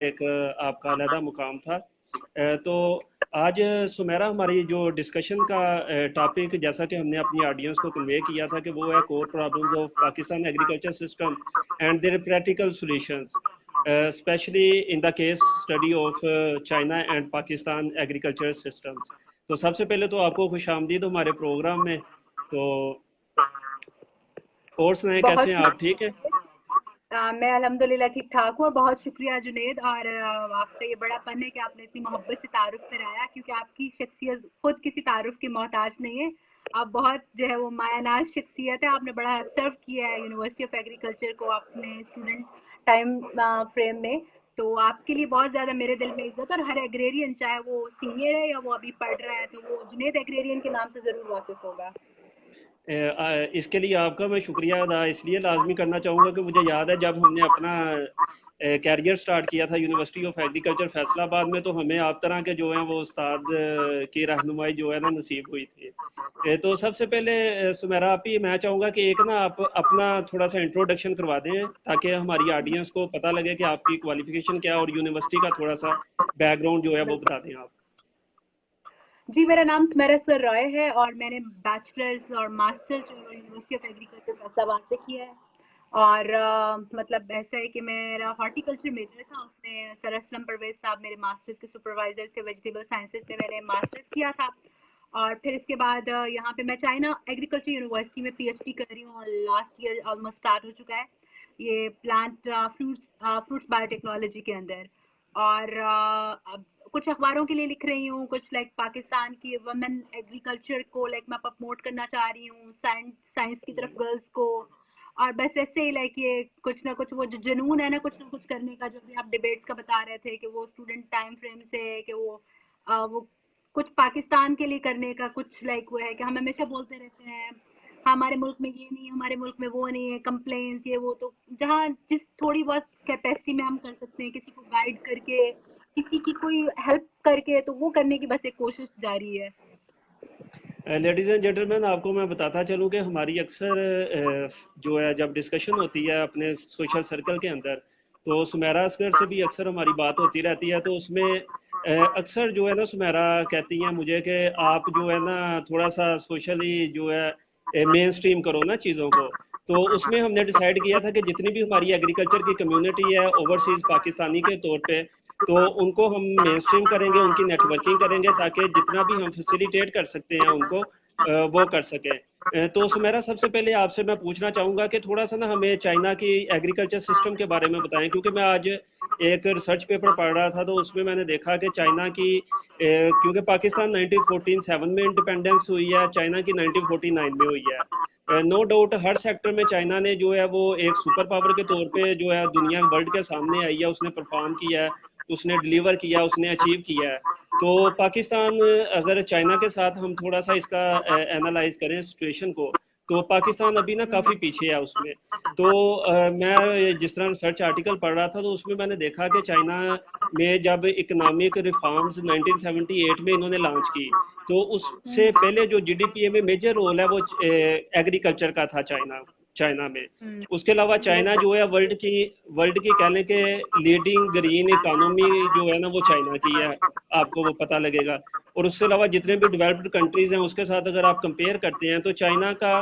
एक आपका अलहदा मुकाम था। तो आज सुमेरा हमारी जो डिस्कशन का टॉपिक, जैसा कि हमने अपनी ऑडियंस को कन्वे किया था कि वो है core problems of Pakistan agriculture system and their practical solutions, especially in the case study of China and Pakistan agriculture systems. तो सबसे पहले तो आपको खुश आमदीद हमारे प्रोग्राम में। तो और सुनाएं, कैसे बहुत हैं आप? शुक्रिया ठीक है। जुनैद। मैं अल्हम्दुलिल्लाह ठीक ठाक हूँ और बहुत शुक्रिया जुनैद। और आपका ये बड़ापन है कि आपने इतनी मोहब्बत से तारुफ कराया, क्योंकि आपकी शख्सियत खुद किसी तारुफ की मोहताज नहीं है। आप बहुत जो है वो मायानाज शख्सियत है। आपने बड़ा सर्व किया है यूनिवर्सिटी ऑफ एग्रीकल्चर को अपने स्टूडेंट टाइम फ्रेम में। तो आपके लिए बहुत ज़्यादा मेरे दिल में इज्जत। और हर एग्रेरियन, चाहे वो सीनियर है या वो अभी पढ़ रहा है, तो वो जुनैद एग्रेरियन के नाम से ज़रूर वाकिफ होगा। इसके लिए आपका मैं शुक्रिया अदा इसलिए लाजमी करना चाहूँगा कि मुझे याद है जब हमने अपना कैरियर स्टार्ट किया था यूनिवर्सिटी ऑफ एग्रीकल्चर फैसलाबाद में, तो हमें आप तरह के जो हैं वो उस्ताद की रहनुमाई जो है ना नसीब हुई थी। तो सबसे पहले सुमेरा आप ही, मैं चाहूँगा कि एक ना आप अपना थोड़ा सा इंट्रोडक्शन करवा दें ताकि हमारी ऑडियंस को पता लगे कि आपकी क्वालिफिकेशन क्या है, और यूनिवर्सिटी का थोड़ा सा बैकग्राउंड जो है वो बता दें आप। जी, मेरा नाम स्मेरा सर रॉय है और मैंने बैचलर्स और मास्टर्स जो है यूनिवर्सिटी ऑफ एग्रीकल्चर फैसलाबाद से किया है। और मतलब ऐसा है कि मेरा हॉर्टिकल्चर मेजर था, उसमें सर असलम परवेज साहब मेरे मास्टर्स के सुपरवाइजर थे। वेजिटेबल साइंसेज में मैंने मास्टर्स किया था। और फिर इसके बाद यहाँ पे मैं चाइना एग्रीकल्चर यूनिवर्सिटी में पीएचडी कर रही हूँ और लास्ट ईयर ऑलमोस्ट स्टार्ट हो चुका है ये प्लांट फ्रूट्स बायोटेक्नोलॉजी के अंदर। और अब कुछ अखबारों के लिए लिख रही हूँ, कुछ लाइक पाकिस्तान की वुमेन एग्रीकल्चर को लाइक मैं प्रमोट करना चाह रही हूँ, साइंस साइंस की तरफ गर्ल्स को। और बस ऐसे ही लाइक ये कुछ ना कुछ वो जो जुनून है ना कुछ करने का, जो भी आप डिबेट्स का बता रहे थे कि वो स्टूडेंट टाइम फ्रेम से है कि वो कुछ पाकिस्तान के लिए करने का कुछ लाइक वो है कि हम हमेशा बोलते रहते हैं हमारे मुल्क में ये नहीं है, हमारे मुल्क में वो नहीं है, कंप्लेंट्स ये वो। तो जहाँ जिस थोड़ी बहुत कैपेसिटी में हम कर सकते हैं किसी को गाइड करके, किसी की कोई हेल्प करके, तो वो करने की बस एक कोशिश जारी है। लेडीज़ एंड जेंटलमैन, आपको मैं बताता चलूँ कि हमारी अक्सर जो है जब डिस्कशन होती है अपने सोशल सर्कल के अंदर, तो सुमेरा असगर से भी अक्सर हमारी बात होती रहती है। तो उसमें अक्सर जो है ना सुमेरा कहती हैं मुझे कि आप जो है ना थोड़ा सा सोशली जो है मेन स्ट्रीम करो ना चीज़ों को। तो उसमें हमने डिसाइड किया था कि जितनी भी हमारी एग्रीकल्चर की कम्युनिटी है ओवरसीज़ पाकिस्तानी के तौर पे, तो उनको हम मेन स्ट्रीम करेंगे, उनकी नेटवर्किंग करेंगे ताकि जितना भी हम फैसिलिटेट कर सकते हैं उनको वो कर सकें। तो सुमेरा, सबसे पहले आपसे मैं पूछना चाहूँगा कि थोड़ा सा ना हमें चाइना की एग्रीकल्चर सिस्टम के बारे में बताएं, क्योंकि मैं आज एक रिसर्च पेपर पढ़ रहा था तो उसमें मैंने देखा कि चाइना की क्योंकि पाकिस्तान 1947 में इंडिपेंडेंस हुई है, चाइना की 1949 में हुई है। नो डाउट हर सेक्टर में चाइना ने जो है वो एक सुपर पावर के तौर पे जो है दुनिया वर्ल्ड के सामने आई है, उसने परफॉर्म किया है, उसने डिलीवर किया, उसने अचीव किया है। तो पाकिस्तान, अगर चाइना के साथ हम थोड़ा सा इसका एनालाइज करें सिचुएशन को, तो पाकिस्तान अभी ना काफ़ी पीछे है उसमें। तो मैं जिस तरह रिसर्च आर्टिकल पढ़ रहा था तो उसमें मैंने देखा कि चाइना में जब इकोनॉमिक रिफॉर्म्स 1978 में इन्होंने लॉन्च की, तो उससे पहले जो जीडीपी में मेजर रोल है वो एग्रीकल्चर का था चाइना चाइना में। उसके अलावा चाइना जो है वर्ल्ड की कह लें कि लीडिंग ग्रीन इकोनॉमी जो है ना वो चाइना की है, आपको वो पता लगेगा। और उसके अलावा जितने भी डेवलप्ड कंट्रीज हैं उसके साथ अगर आप कंपेयर करते हैं तो चाइना का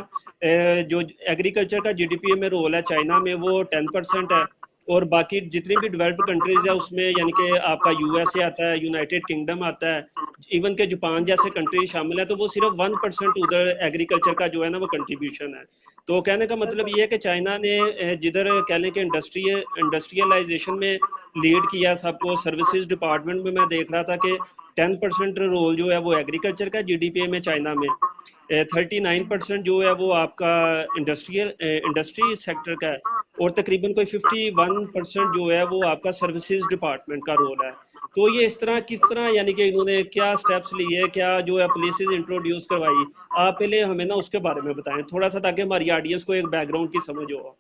जो एग्रीकल्चर का जीडीपी में रोल है चाइना में वो 10% है। और बाकी जितनी भी डेवलप्ड कंट्रीज है उसमें यानी कि आपका यूएसए आता है, यूनाइटेड किंगडम आता है, इवन के जापान जैसे कंट्रीज शामिल है, तो वो सिर्फ 1% उधर एग्रीकल्चर का जो है ना वो कंट्रीब्यूशन है। तो कहने का मतलब ये है कि चाइना ने जिधर कह लें कि इंडस्ट्रियलाइजेशन में लीड किया सबको, सर्विसेज डिपार्टमेंट में मैं देख रहा था कि 10% रोल जो है वो एग्रीकल्चर का जीडीपी में चाइना में, 39% जो है वो आपका इंडस्ट्री सेक्टर का है, और तकरीबन कोई 51% जो है वो आपका सर्विसेज डिपार्टमेंट का रोल है। तो ये इस तरह किस तरह यानी कि इन्होंने क्या स्टेप्स लिए, क्या जो है पॉलिसीज इंट्रोड्यूस करवाई, आप पहले हमें ना उसके बारे में बताएं थोड़ा सा ताकि हमारी ऑडियंस को एक बैकग्राउंड की समझ हो।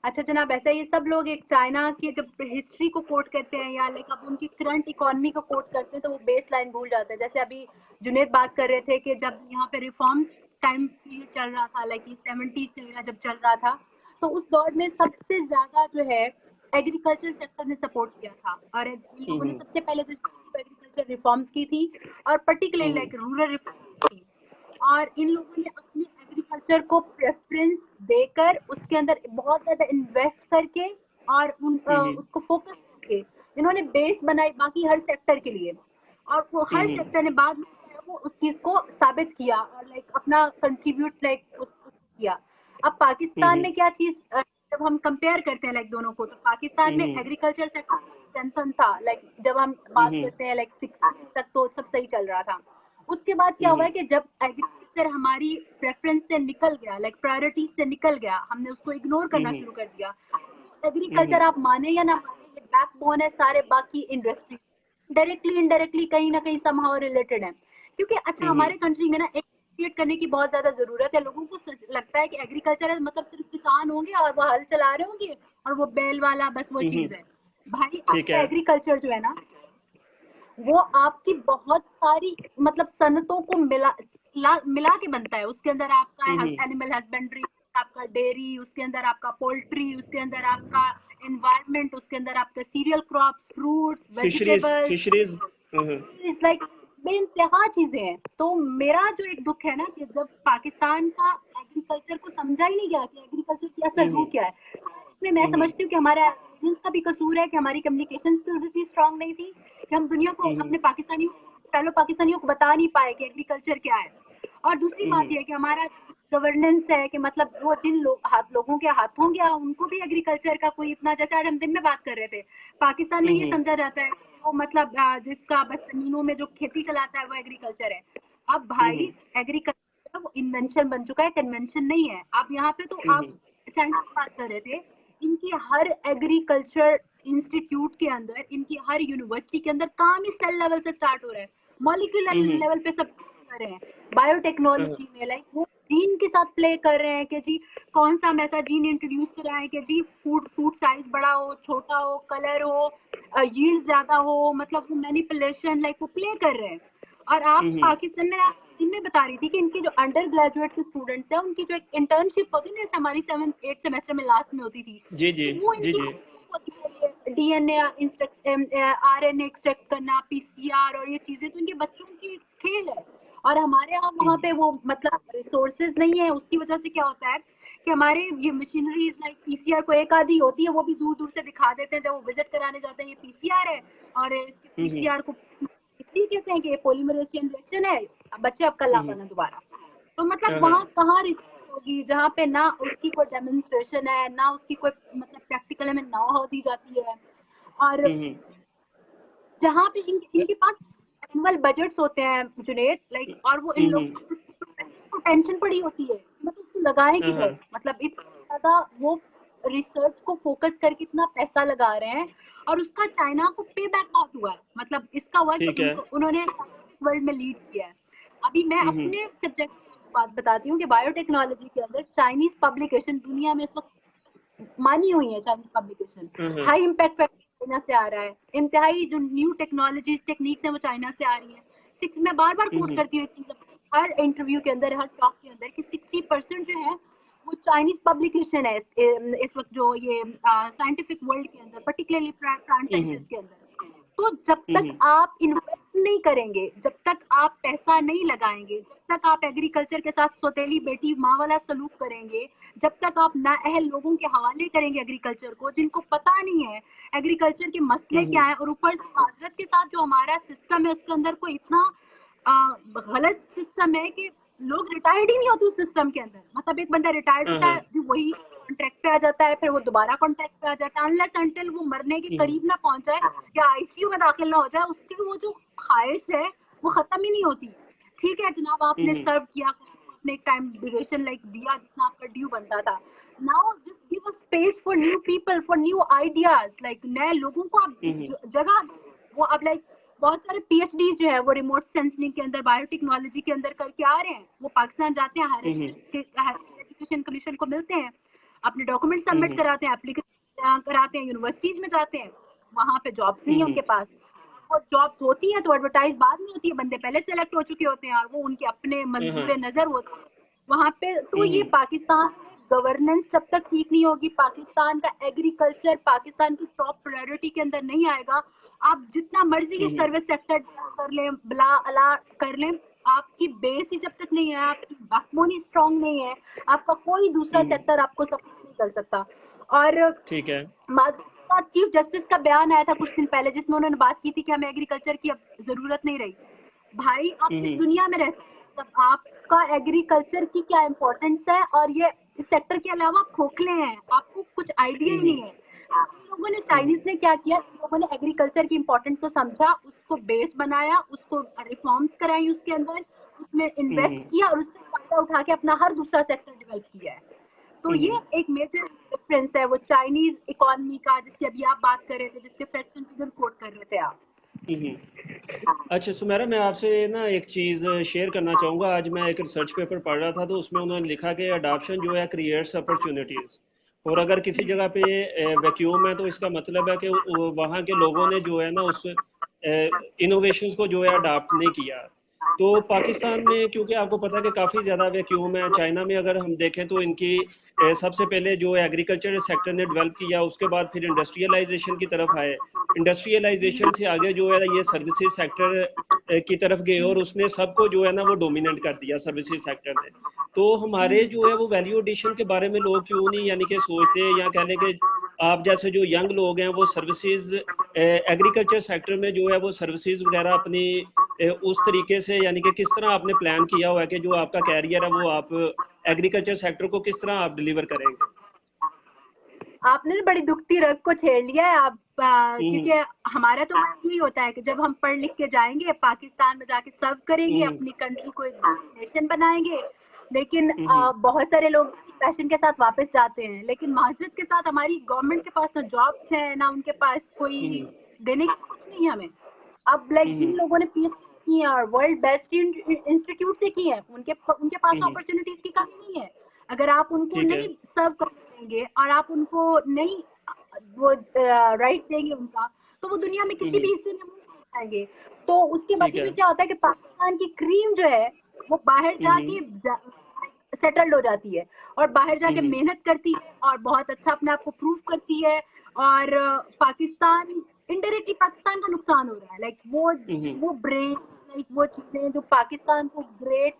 अच्छा जनाब, ऐसा ये सब लोग एक चाइना की जब हिस्ट्री को कोट करते हैं या लाइक अब उनकी करंट इकोनॉमी को कोट करते हैं तो वो बेस लाइन भूल जाते हैं। जैसे अभी जुनेद बात कर रहे थे कि जब यहाँ पे रिफॉर्म्स टाइम पीरियड चल रहा था, लाइक 70s वगैरह जब चल रहा था, तो उस दौर में सबसे ज्यादा जो है एग्रीकल्चर सेक्टर ने सपोर्ट किया था, और इन लोगों ने सबसे पहले तो एग्रीकल्चर रिफॉर्म्स की थी, और पर्टिकुलरली लाइक रूरल रिफॉर्म्स की। और इन लोगों ने अपने एग्रीकल्चर को प्रेफरेंस देकर उसके अंदर बहुत ज्यादा इन्वेस्ट करके और उसको फोकस करके इन्होंने बेस बनाई बाकी हर सेक्टर के लिए, और वो हर सेक्टर ने बाद में वो उस चीज को साबित किया और लाइक अपना कंट्रीब्यूट लाइक किया। अब पाकिस्तान में क्या चीज, जब हम कंपेयर करते हैं लाइक दोनों को, तो पाकिस्तान में एग्रीकल्चर सेक्टर स्ट्रेंथन था, लाइक जब हम बात करते हैं लाइक 60 तक तो सब सही चल रहा था। उसके बाद क्या हुआ है कि जब एग्रीकल्चर हमारी प्रेफरेंस से निकल गया, लाइक प्रायोरिटीज से निकल गया, हमने उसको इग्नोर करना शुरू कर दिया। एग्रीकल्चर आप माने या ना माने, बैकबोन है सारे बाकी इंडस्ट्री, डायरेक्टली इनडायरेक्टली कहीं ना कहीं समहाउ रिलेटेड है। क्योंकि अच्छा हमारे कंट्री में ना एक क्रिएट करने की बहुत ज्यादा जरूरत है। लोगों को लगता है कि एग्रीकल्चर मतलब सिर्फ किसान होंगे और वो हल चला रहे होंगे और वो बैल वाला बस वो चीज है। भाई आपका एग्रीकल्चर जो है ना, वो आपकी बहुत सारी मतलब सनतों को मिला के बनता है। उसके अंदर आपका एनिमल हस्बेंड्री, आपका डेयरी, उसके अंदर आपका पोल्ट्री, उसके अंदर आपका एनवायरनमेंट, उसके अंदर आपका cereal crops, fruits, vegetables, fisheries, it's like बेइंतहा चीजें हैं। तो मेरा जो एक दुख है ना कि जब पाकिस्तान का एग्रीकल्चर को समझा ही नहीं गया कि एग्रीकल्चर की असल रूह क्या है। इसमें मैं समझती हूँ कि हमारा का भी कसूर है कि हमारी कम्युनिकेशन स्किल्स इतनी स्ट्रांग नहीं थी कि हम दुनिया को अपने पाकिस्तानियों को बता नहीं पाए कि एग्रीकल्चर क्या है। और दूसरी बात यह है कि हमारा गवर्नेंस है कि मतलब वो जिन लोगों के हाथों गया उनको भी एग्रीकल्चर का कोई इतना, जैसे आज हम दिन में बात कर रहे थे, पाकिस्तान में ये समझा जाता है वो मतलब जिसका बस जमीनों में जो खेती चलाता है वो एग्रीकल्चर है। अब भाई एग्रीकल्चर वो इन्वेंशन बन चुका है, कन्वेंशन नहीं है। आप यहाँ पे तो आप चाइना की बात कर रहे थे, इनकी हर एग्रीकल्चर इंस्टीट्यूट के अंदर, इनकी हर यूनिवर्सिटी के अंदर काम ही सेल लेवल से स्टार्ट हो रहा है, मॉलिक्यूलर लेवल पे सब कर रहे हैं। बायोटेक्नोलॉजी में लाइक वो जीन के साथ प्ले कर रहे हैं कि जी कौन सा हम ऐसा जीन इंट्रोड्यूस कर रहे हैं कि जी फूड साइज बड़ा हो, छोटा हो, कलर हो, यील्ड ज्यादा हो, मतलब वो मैनिपुलेशन लाइक वो प्ले कर रहे हैं। और आप पाकिस्तान में इनमें बता रही थी कि इनकी जो अंडर ग्रेजुएट के स्टूडेंट्स हैं उनकी जो एक इंटर्नशिप होती है ना, हमारी 7th-8th सेमेस्टर में लास्ट में होती थी, जी जी वो जी जी डीएनए आरएनए एक्सट्रैक्ट करना, पीसीआर और ये चीजें तो इनके बच्चों की खेल है। और हमारे यहाँ वहाँ पे वो मतलब रिसोर्सेज नहीं है। उसकी वजह से क्या होता है कि हमारे ये मशीनरीज लाइक पीसीआर को एक आधी होती है, वो भी दूर दूर से दिखा देते हैं जब वो विजिट कराने जाते हैं, ये पीसीआर है। और इसके पीसीआर को इसलिए कहते हैं कि ये पॉलीमरेज चेन रिएक्शन है, बच्चे अब कल आना दोबारा। तो मतलब वहाँ कहाँ रिसर्च होगी जहाँ पे ना उसकी कोई डेमोन्स्ट्रेशन है, ना उसकी कोई मतलब प्रैक्टिकल में ना हो दी जाती है। और जहाँ पे इनके पास एनुअल बजट्स होते हैं जुनेद लाइक, और वो इन लोगों को टेंशन पड़ी होती है मतलब उसको लगाएं किधर, मतलब इतना ज्यादा वो रिसर्च को फोकस करके इतना पैसा लगा रहे हैं और उसका चाइना को पे बैक बहुत हुआ है। मतलब इसका हुआ कि उन्होंने वर्ल्ड में लीड किया है। अभी मैं अपने सब्जेक्ट बात बताती हूँ कि बायोटेक्नोलॉजी के अंदर चाइनीज पब्लिकेशन दुनिया में इस वक्त मानी हुई है। Chinese publication high impact China से आ रहा है, इंतहाई जो न्यू टेक्नोलॉजीज टेक्निक्स है वो चाइना से आ रही है। मैं बार बार कोट करती हूँ हर इंटरव्यू के अंदर, हर टॉक के अंदर कि 60% जो है वो चाइनीज पब्लिकेशन है इस वक्त जो ये साइंटिफिक वर्ल्ड के अंदर, पर्टिकुलरली प्लांट साइंसेस के अंदर। तो जब तक आप इन्वेस्ट नहीं करेंगे, जब तक आप पैसा नहीं लगाएंगे, जब तक आप एग्रीकल्चर के साथ सौतेली बेटी माँ वाला सलूक करेंगे, जब तक आप नाअहल लोगों के हवाले करेंगे एग्रीकल्चर को, जिनको पता नहीं है एग्रीकल्चर के मसले क्या है, और ऊपर से माजरत के साथ जो हमारा सिस्टम है उसके अंदर कोई इतना गलत सिस्टम है कि लोग रिटायर्ड ही नहीं होते उस सिस्टम के अंदर। मतलब एक बंदा रिटायर्ड होता है वही कॉन्ट्रैक्ट पे आ जाता है, फिर वो दोबारा कॉन्ट्रैक्ट पे आ जाता है, अनलेस अंटिल वो मरने के करीब ना पहुंच जाए या आईसीयू में दाखिल ना हो जाए, उसकी वो जो ख्वाहिश है वो खत्म ही नहीं होती। ठीक है जनाब, आपने सर्व किया, आपने एक टाइम ड्यूरेशन लाइक दिया जितना आपका ड्यू बनता था। Now just give a space for new people, for new ideas, like नए लोगों को आप जगह वो अब लाइक बहुत सारे पीएचडी जो है वो रिमोट सेंसिंग के अंदर, बायोटेक्नोलॉजी के अंदर करके आ रहे हैं। वो पाकिस्तान जाते हैं, हायर एजुकेशन कमीशन को मिलते हैं, अपने डॉक्यूमेंट सबमिट कराते हैं, एप्लीकेशन कराते हैं, यूनिवर्सिटीज में जाते हैं, वहाँ पे जॉब्स नहीं है उनके पास। और जॉब्स होती हैं तो एडवर्टाइज बाद में होती है, बंदे पहले सेलेक्ट हो चुके होते हैं और वो उनके अपने मंजूर नजर होते हैं वहाँ पे। तो ये पाकिस्तान गवर्नेंस जब तक ठीक नहीं होगी, पाकिस्तान का एग्रीकल्चर पाकिस्तान की टॉप प्रायोरिटी के अंदर नहीं आएगा, आप जितना मर्जी की सर्विस सेक्टर कर लें, बला अला कर लें, आपकी बेस ही जब तक नहीं है, आपकी बैकबोन ही स्ट्रांग नहीं है, आपका कोई दूसरा सेक्टर आपको सपोर्ट नहीं कर सकता। और ठीक है। चीफ जस्टिस का बयान आया था कुछ दिन पहले, जिसमें उन्होंने बात की थी कि हमें एग्रीकल्चर की अब जरूरत नहीं रही। भाई आप इस दुनिया में रहते हैं, तब आपका एग्रीकल्चर की क्या इम्पोर्टेंस है, और ये इस सेक्टर के अलावा खोखले हैं, आपको कुछ आइडिया ही नहीं है। लोगों ने, चाइनीज ने क्या किया, लोगों ने एग्रीकल्चर की इम्पोर्टेंस को समझा, उसको बेस बनाया, उसको रिफॉर्म्स कराई उसके अंदर, उसमें इन्वेस्ट किया और उससे फायदा उठा के अपना हर दूसरा सेक्टर डेवलप किया है। तो ये एक मेजर डिफरेंस है वो चाइनीज इकोनॉमी का, जिसकी अभी आप बात कर रहे थे, जिसके फैक्ट्स एंड फिगर कोट कर रहे थे आप। अच्छा सुमेरा, मैं आपसे ना एक चीज़ शेयर करना चाहूँगा। आज मैं एक रिसर्च पेपर पढ़ रहा था, तो उसमें उन्होंने लिखा कि अडॉप्शन जो है क्रिएट्स अपॉर्चुनिटीज़, और अगर किसी जगह पे वैक्यूम है तो इसका मतलब है कि वहाँ के लोगों ने जो है ना उस इनोवेशंस को जो है अडॉप्ट नहीं किया। तो पाकिस्तान में क्योंकि आपको पता है कि काफ़ी ज़्यादा वैक्यूम है। चाइना में अगर हम देखें तो इनकी सबसे पहले जो एग्रीकल्चर सेक्टर ने डेवलप किया, उसके बाद फिर इंडस्ट्रियलाइजेशन की तरफ आए, इंडस्ट्रियलाइजेशन से आगे जो है ये सर्विसेज सेक्टर की तरफ गए, और उसने सबको जो है ना वो डोमिनेट कर दिया सर्विसेज सेक्टर ने। तो हमारे जो है वो वैल्यू एडिशन के बारे में लोग क्यों नहीं यानी कि सोचते, या कह लें कि आप जैसे जो यंग लोग हैं वो सर्विसेज एग्रीकल्चर सेक्टर में जो है वो सर्विसेज वगैरह अपनी उस तरीके से, यानी कि किस तरह आपने प्लान किया हुआ है कि जो आपका कैरियर है वो आप एग्रीकल्चर सेक्टर को किस तरह आप डिलीवर करेंगे? आपने बड़ी दुखती रग को छेड़ लिया है आप, क्योंकि हमारा तो यही होता है कि जब हम पढ़ लिख के जाएंगे पाकिस्तान में जाके सर्व करेंगे, अपनी कंट्री को एक नेशन बनाएंगे, लेकिन बहुत सारे लोग पैशन के साथ वापस जाते हैं, लेकिन माजरत के साथ हमारी गवर्नमेंट के पास ना जॉब्स है, ना उनके पास कोई देने की कुछ नहीं है हमें। अब लाइक जिन लोगों ने पीएचडी की है और वर्ल्ड बेस्ट इंस्टीट्यूट से की है, उनके पास अपॉर्चुनिटीज की कमी नहीं है। अगर आप उनको नहीं सर्व करेंगे और आप उनको नहीं वो राइट देंगे उनका, तो वो दुनिया में किसी भी हिस्से में नहीं जाएंगे। तो उसके बदले में क्या होता है कि पाकिस्तान की क्रीम जो है वो बाहर जाके सेटल्ड हो जाती है, और बाहर जाके मेहनत करती है और बहुत अच्छा अपने आप को प्रूव करती है, और पाकिस्तान इनडायरेक्टली पाकिस्तान का नुकसान हो रहा है। लाइक वो ब्रेन, लाइक वो चीजें जो पाकिस्तान को ग्रेट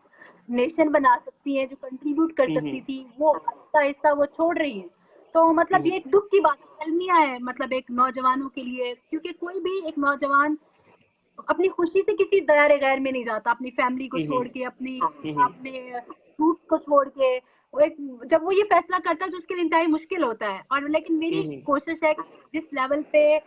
नेशन बना सकती है, जो कंट्रीब्यूट कर सकती थी, वो आहिस्ता आहिस्ता वो छोड़ रही है। तो मतलब ये एक दुख की बात अलमिया है, मतलब एक नौजवानों के लिए, क्योंकि कोई भी एक नौजवान अपनी खुशी से किसी दायरे गैर में नहीं जाता, अपनी फैमिली को छोड़ के, अपने रूट को छोड़ के। वो एक जब वो ये फैसला करता है तो उसके लिए इंतहाई मुश्किल होता है। और लेकिन मेरी कोशिश है कि जिस लेवल पे,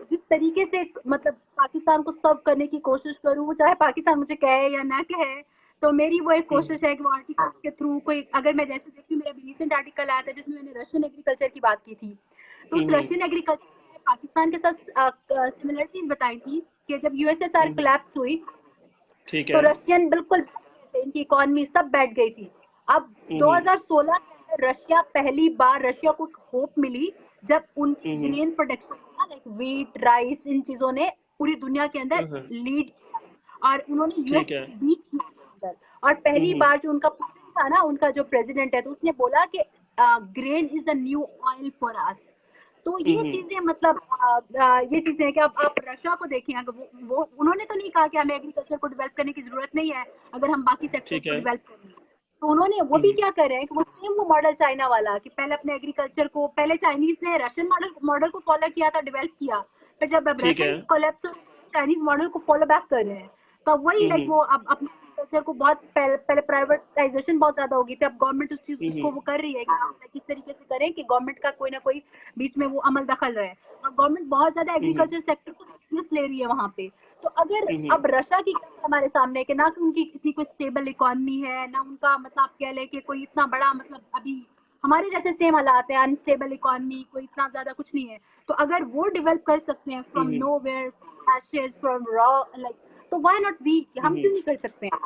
जिस तरीके से मतलब पाकिस्तान को सर्व करने की कोशिश करूँ, चाहे पाकिस्तान मुझे कहे या ना कहे, तो मेरी वो एक कोशिश है कि वो आर्टिकल्स के थ्रू कोई, अगर मैं जैसे देखती हूँ, मेरा भी रिसेंट आर्टिकल आया था जिसमें मैंने रशियन एग्रीकल्चर की बात की थी, तो उस रशियन एग्रीकल्चर में पाकिस्तान के साथ सिमिलरिटीज बताई थी कि जब यूएसएसआर कोलैप्स हुई, तो रशियन बिल्कुल इनकी इकोनॉमी सब बैठ गई थी। अब 2016 में रशिया पहली बार, रशिया को होप मिली जब उनकी grain production like wheat, rice, इन चीजों ने पूरी दुनिया के अंदर लीड किया, और उन्होंने यूएस बीट किया। और पहली बार जो उनका था ना, उनका जो प्रेसिडेंट है, तो उसने बोला कि grain is the new oil for us. तो ये चीजें मतलब ये चीजें हैं कि अब आप रशिया को देखें, अगर वो उन्होंने तो नहीं कहा कि हमें एग्रीकल्चर को डेवलप करने की जरूरत नहीं है अगर हम बाकी सेक्टर को डेवलप करें, तो उन्होंने वो भी क्या कर रहे हैं कि वो सेम वो मॉडल चाइना वाला, कि पहले अपने एग्रीकल्चर को, पहले चाइनीज ने रशियन मॉडल को फॉलो किया था, डेवलप किया, फिर जब रशियन कोलैप्स चाइनीज मॉडल को फॉलो बैक कर रहे हैं। तो वही लाइक वो अब अपने एग्रीकल्चर को बहुत पहले प्राइवेटाइजेशन बहुत ज्यादा हो गई थी, अब गवर्नमेंट उस चीज को वो कर रही है कि किस तरीके से करें कि गवर्नमेंट का कोई ना कोई बीच में वो अमल दखल रहे, और गवर्नमेंट बहुत ज्यादा एग्रीकल्चर सेक्टर को सीरियस ले रही है वहाँ पे। तो अगर अब रशिया की हमारे सामने है कि ना कि उनकी किसी कोई स्टेबल इकोनॉमी है, ना उनका मतलब आप कह ले कि कोई इतना बड़ा, मतलब अभी हमारे जैसे सेम हालात है, अनस्टेबल इकोनॉमी, कोई इतना ज्यादा कुछ नहीं है, तो अगर वो डेवलप कर सकते हैं from nowhere, Ashes, from raw, like, तो व्हाई नॉट वी, हम क्यों नहीं कर सकते हैं?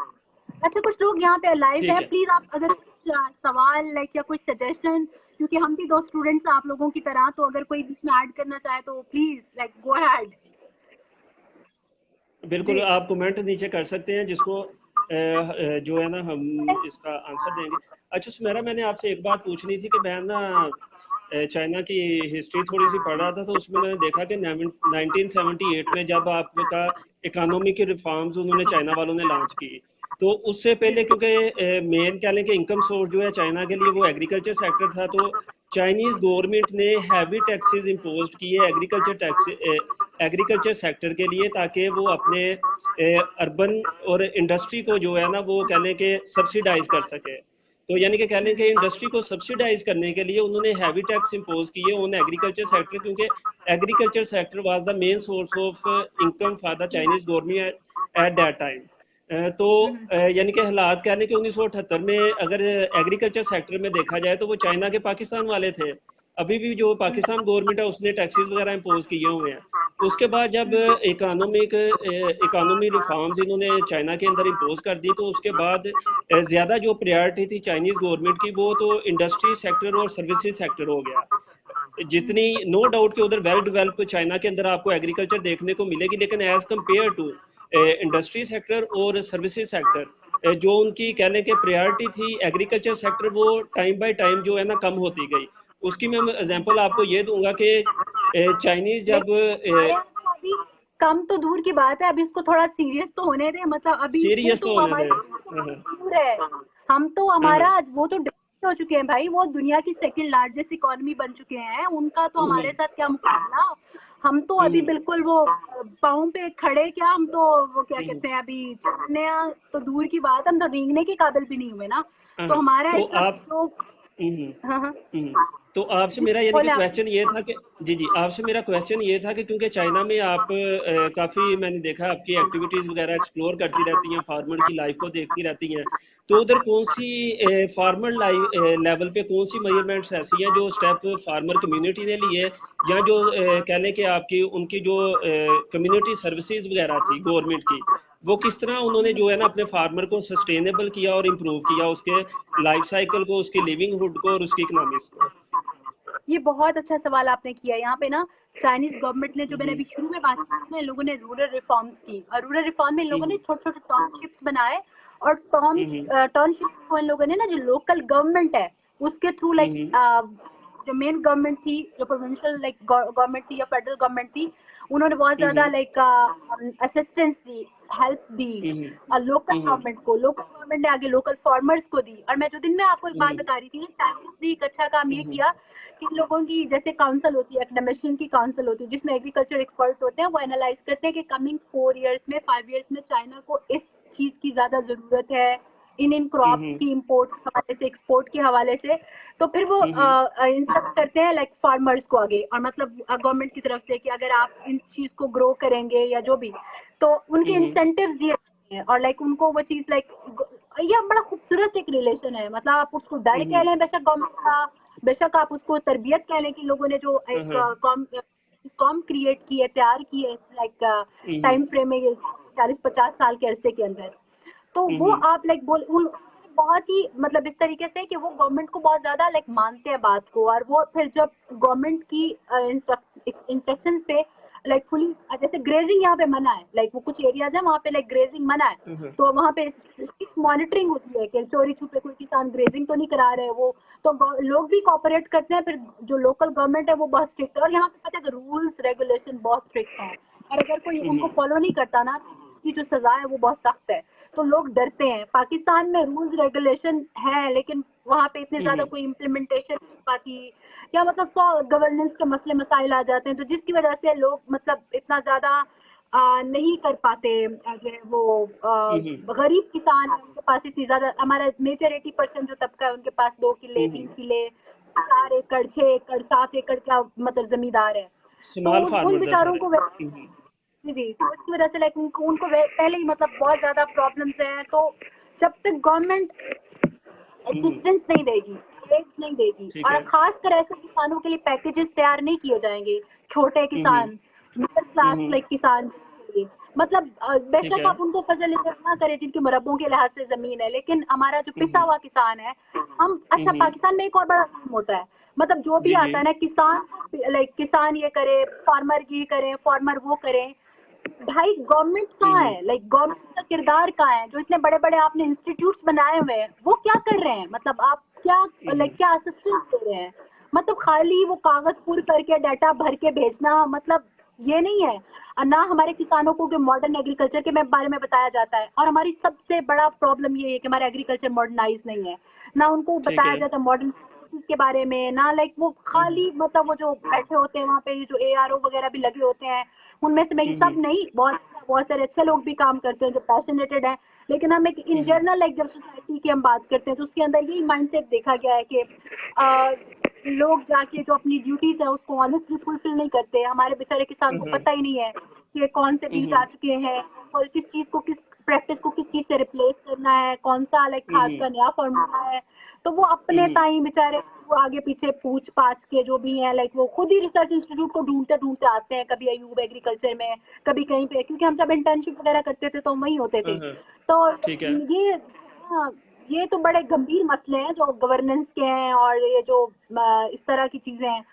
अच्छा, कुछ लोग यहाँ पे लाइव है, प्लीज आप अगर कुछ सवाल लाइक या कुछ सजेशन, क्योंकि हम भी 2 स्टूडेंट्स आप लोगों की तरह, तो अगर कोई बीच में ऐड करना चाहे तो प्लीज लाइक गो अहेड। बिल्कुल, आप कमेंट नीचे कर सकते हैं, जिसको जो है ना हम इसका आंसर देंगे। अच्छा सुमेरा, मैंने आपसे एक बात पूछनी थी कि मैं ना चाइना की हिस्ट्री थोड़ी सी पढ़ रहा था, तो उसमें मैंने देखा कि 1978 में जब आपका इकोनॉमी की रिफॉर्म्स उन्होंने चाइना वालों ने लॉन्च की, तो उससे पहले क्योंकि मेन कह लें कि इनकम सोर्स जो है चाइना के लिए वो एग्रीकल्चर सेक्टर था, तो चाइनीज गवर्नमेंट ने हैवी टैक्सेस इम्पोज किए एग्रीकल्चर सेक्टर के लिए, ताकि वो अपने अर्बन और इंडस्ट्री को जो है ना वो कह लें कि सब्सिडाइज कर सके। तो यानी कि कह लें कि इंडस्ट्री को सब्सिडाइज करने के लिए उन्होंने हैवी टैक्स इम्पोज किए ऑन एग्रीकल्चर सेक्टर, क्योंकि agriculture sector was the main source of income for the Chinese government at that time. तो यानी कि हालात कह लें कि 1978 में अगर एग्रीकल्चर सेक्टर में देखा जाए तो वो चाइना के पाकिस्तान वाले थे। अभी भी जो पाकिस्तान गवर्नमेंट है उसने टैक्सेस वगैरह इम्पोज किए हुए हैं। उसके बाद जब इकोनॉमी रिफॉर्म्स इन्होंने चाइना के अंदर इम्पोज कर दी, तो उसके बाद ज़्यादा जो प्रायोरिटी थी चाइनीज़ गवर्नमेंट की वो तो इंडस्ट्री सेक्टर और सर्विसेज सेक्टर हो गया। जितनी नो डाउट कि उधर वेल डेवलप चाइना के अंदर आपको एग्रीकल्चर देखने को मिलेगी, लेकिन as compare to industry sector और सर्विसेज सेक्टर जो उनकी कहने के प्रायोरिटी थी एग्रीकल्चर सेक्टर, वो टाइम बाय टाइम जो है ना कम होती गई। उसकी मैं एग्जांपल आपको ये दूंगा कि चाइनीज जब हमारे यहाँ तो अभी कम तो दूर की बात है, अभी इसको थोड़ा सीरियस तो होने दे, मतलब अभी वो सीरियस तो तो होने हमारे दें। दूर है, हम तो हमारा वो तो डेवलप हो चुके हैं भाई, वो दुनिया की सेकंड लार्जेस्ट इकोनॉमी बन चुके हैं, उनका तो हमारे साथ क्या मुकाबला। हम तो अभी बिल्कुल वो पाँव पे खड़े, क्या हम तो वो क्या कहते हैं, अभी चलने तो दूर की बात, हम तो रेंगने के काबिल भी नहीं हुए ना। तो हमारा तो इसका आप जो हाँ हाँ तो आपसे जी मेरा यानी कि बोले आप। क्वेश्चन ये था कि जी आपसे मेरा क्वेश्चन ये था कि क्योंकि चाइना में आप काफ़ी मैंने देखा आपकी एक्टिविटीज़ वगैरह एक्सप्लोर करती रहती हैं, फार्मर की लाइफ को देखती रहती हैं, तो उधर कौन सी फार्मर लाइफ लेवल पे कौन सी मेजरमेंट्स ऐसी हैं जो स्टेप फार्मर कम्युनिटी ने लिए, या जो कह लें कि आपकी उनकी जो कम्युनिटी सर्विसेज वगैरह थी गवर्नमेंट की, वो किस तरह उन्होंने जो है ना अपने फार्मर को सस्टेनेबल किया और इम्प्रूव किया, उसके लाइफ साइकिल को, उसकी लिविंगहुड को और उसकी इकोनॉमिक्स को। ये बहुत अच्छा सवाल आपने किया। यहाँ पे ना चाइनीज गवर्नमेंट ने, जो मैंने हम्म अभी शुरू में बात की, इन लोगों ने रूरल रिफॉर्म्स की, और रूरल रिफॉर्म में इन लोगों ने हम्म छोटे छोटे टाउनशिप्स बनाए, और हम्म टाउनशिप्स को इन लोगों ने ना, जो लोकल गवर्नमेंट है उसके थ्रू, लाइक हम्म जो मेन गवर्नमेंट थी, जो प्रोविंशियल लाइक गवर्नमेंट थी या फेडरल गवर्नमेंट थी, उन्होंने बहुत ज्यादा हम्म लाइक असिस्टेंस दी, हेल्प दी हम्म लोकल हम्म गवर्नमेंट को, लोकल गवर्नमेंट ने आगे लोकल फार्मर्स को दी। और मैं जो दिन में आपको एक बात हम्म बता रही थी ना, चाइनीज ने एक अच्छा काम ये हम्म किया कि इन लोगों की जैसे काउंसिल होती है, एकेडमिशियन की काउंसिल होती है, जिसमें एग्रीकल्चर एक्सपर्ट होते हैं, वो एनालाइज करते हैं कि कमिंग 4 इयर्स में, 5 इयर्स में चाइना को इस चीज की ज्यादा जरूरत है, इन क्रॉप्स की इम्पोर्ट के हवाले से, एक्सपोर्ट के हवाले से। तो फिर वो इंस्ट्रक्ट करते हैं लाइक फार्मर्स को आगे, और मतलब गवर्नमेंट की तरफ से कि अगर आप इन चीज को ग्रो करेंगे या जो भी, तो उनके इंसेंटिव्स दिए जाते हैं, और लाइक उनको वो चीज लाइक, ये बड़ा खूबसूरत एक रिलेशन है। मतलब आप उसको डर कह लें बेशक गवर्नमेंट का, बेशक आप उसको तरबियत कह लें कि लोगों ने जो एक कॉम क्रिएट की है, तैयार की है लाइक टाइम फ्रेम में, 40-50 साल के अरसे के अंदर। तो वो आप लाइक बोल उन बहुत ही मतलब इस तरीके से कि वो गवर्नमेंट को बहुत ज्यादा लाइक मानते हैं बात को, और वो फिर जब गवर्नमेंट की इंस्ट्रक्शन पे लाइक फुली, जैसे ग्रेजिंग यहाँ पे मना है, लाइक वो कुछ एरियाज है वहाँ पे लाइक ग्रेजिंग मना है, तो वहाँ पे मॉनिटरिंग होती है कि चोरी छुपे कोई किसान ग्रेजिंग तो नहीं करा रहे वो, तो लोग भी कोऑपरेट करते हैं। फिर जो लोकल गवर्नमेंट है वो बहुत स्ट्रिक्ट है, और यहाँ पे पता है रूल्स रेगुलेशन बहुत स्ट्रिक्ट है, और अगर कोई उनको फॉलो नहीं करता ना, उसकी जो सजा है वो बहुत सख्त है, तो लोग डरते हैं। पाकिस्तान में रूल्स रेगुलेशन है, लेकिन वहाँ पे इतने ज्यादा कोई इम्प्लीमेंटेशन नहीं पाती, या मतलब 100 गवर्नेंस के मसले मसाइल आ जाते हैं, तो जिसकी वजह से लोग मतलब इतना ज्यादा नहीं कर पाते। जो है वो गरीब किसान है, उनके पास इतनी ज्यादा, हमारा मेजर 80% जो तबका है उनके पास 2 किले 3 किले 4 एकड़ 6 एकड़ 7 एकड़ का मतलब जमींदार है, तो स्मॉल उन फार्मर्स है बेचारों सारे। को जी, तो इसकी वजह से लाइक उनको पहले ही मतलब बहुत ज्यादा प्रॉब्लम्स हैं। तो जब तक गवर्नमेंट असिस्टेंस नहीं देगी, रेट्स नहीं देगी, ठीक और है। खासकर ऐसे किसानों के लिए पैकेजेस तैयार नहीं किए जाएंगे, छोटे किसान, मिडिल क्लास लाइक किसान के लिए, मतलब ठीक बेशक है। आप उनको फसल ना करें जिनके मुरब्बों के लिहाज से जमीन है, लेकिन हमारा जो पिसा हुआ किसान है, हम अच्छा, पाकिस्तान में एक और बड़ा काम होता है, मतलब जो भी जी जी आता है ना, किसान लाइक किसान ये करे, फार्मर ये करे, फार्मर वो करें, भाई गवर्नमेंट कहाँ है, लाइक गवर्नमेंट का किरदार कहाँ है? जो इतने बड़े बड़े आपने इंस्टीट्यूट्स बनाए हुए हैं वो क्या कर रहे हैं? मतलब आप क्या लाइक क्या असिस्टेंस दे रहे हैं? मतलब खाली वो कागज पूर करके डाटा भर के भेजना, मतलब ये नहीं है। ना हमारे किसानों को मॉडर्न एग्रीकल्चर के बारे में बताया जाता है, और हमारी सबसे बड़ा प्रॉब्लम ये है कि हमारा एग्रीकल्चर मॉडर्नाइज नहीं है। ना उनको ठीक बताया है। जाता है मॉडर्न के बारे में, ना लाइक वो खाली मतलब वो जो बैठे होते हैं वहाँ पे जो एआरओ वगैरह भी लगे होते हैं, उनमें से मैं सब नहीं, बहुत बहुत सारे अच्छे लोग भी काम करते हैं जो पैशनेटेड हैं, लेकिन हम एक इन जनरल लाइक जब सोसाइटी की हम बात करते हैं तो उसके अंदर यही माइंडसेट देखा गया है कि लोग जाके जो अपनी ड्यूटीज है उसको ऑनेस्टली फुलफिल नहीं करते। हमारे बेचारे किसान को पता ही नहीं है कि कौन से बीज आ चुके हैं और किस चीज को, किस प्रैक्टिस को किस चीज से रिप्लेस करना है, कौन सा लाइक खाद का नया फॉर्मूला है। तो वो अपने टाइम बेचारे वो आगे पीछे पूछ पाछ के जो भी है लाइक वो खुद ही रिसर्च इंस्टीट्यूट को ढूंढते ढूंढते आते हैं, कभी अयूब एग्रीकल्चर में, कभी कहीं पे, क्योंकि हम जब इंटर्नशिप वगैरह करते थे तो वहीं होते थे। तो ठीक है। ये हाँ, ये तो बड़े गंभीर मसले हैं जो गवर्नेंस के हैं, और ये जो इस तरह की चीजें हैं,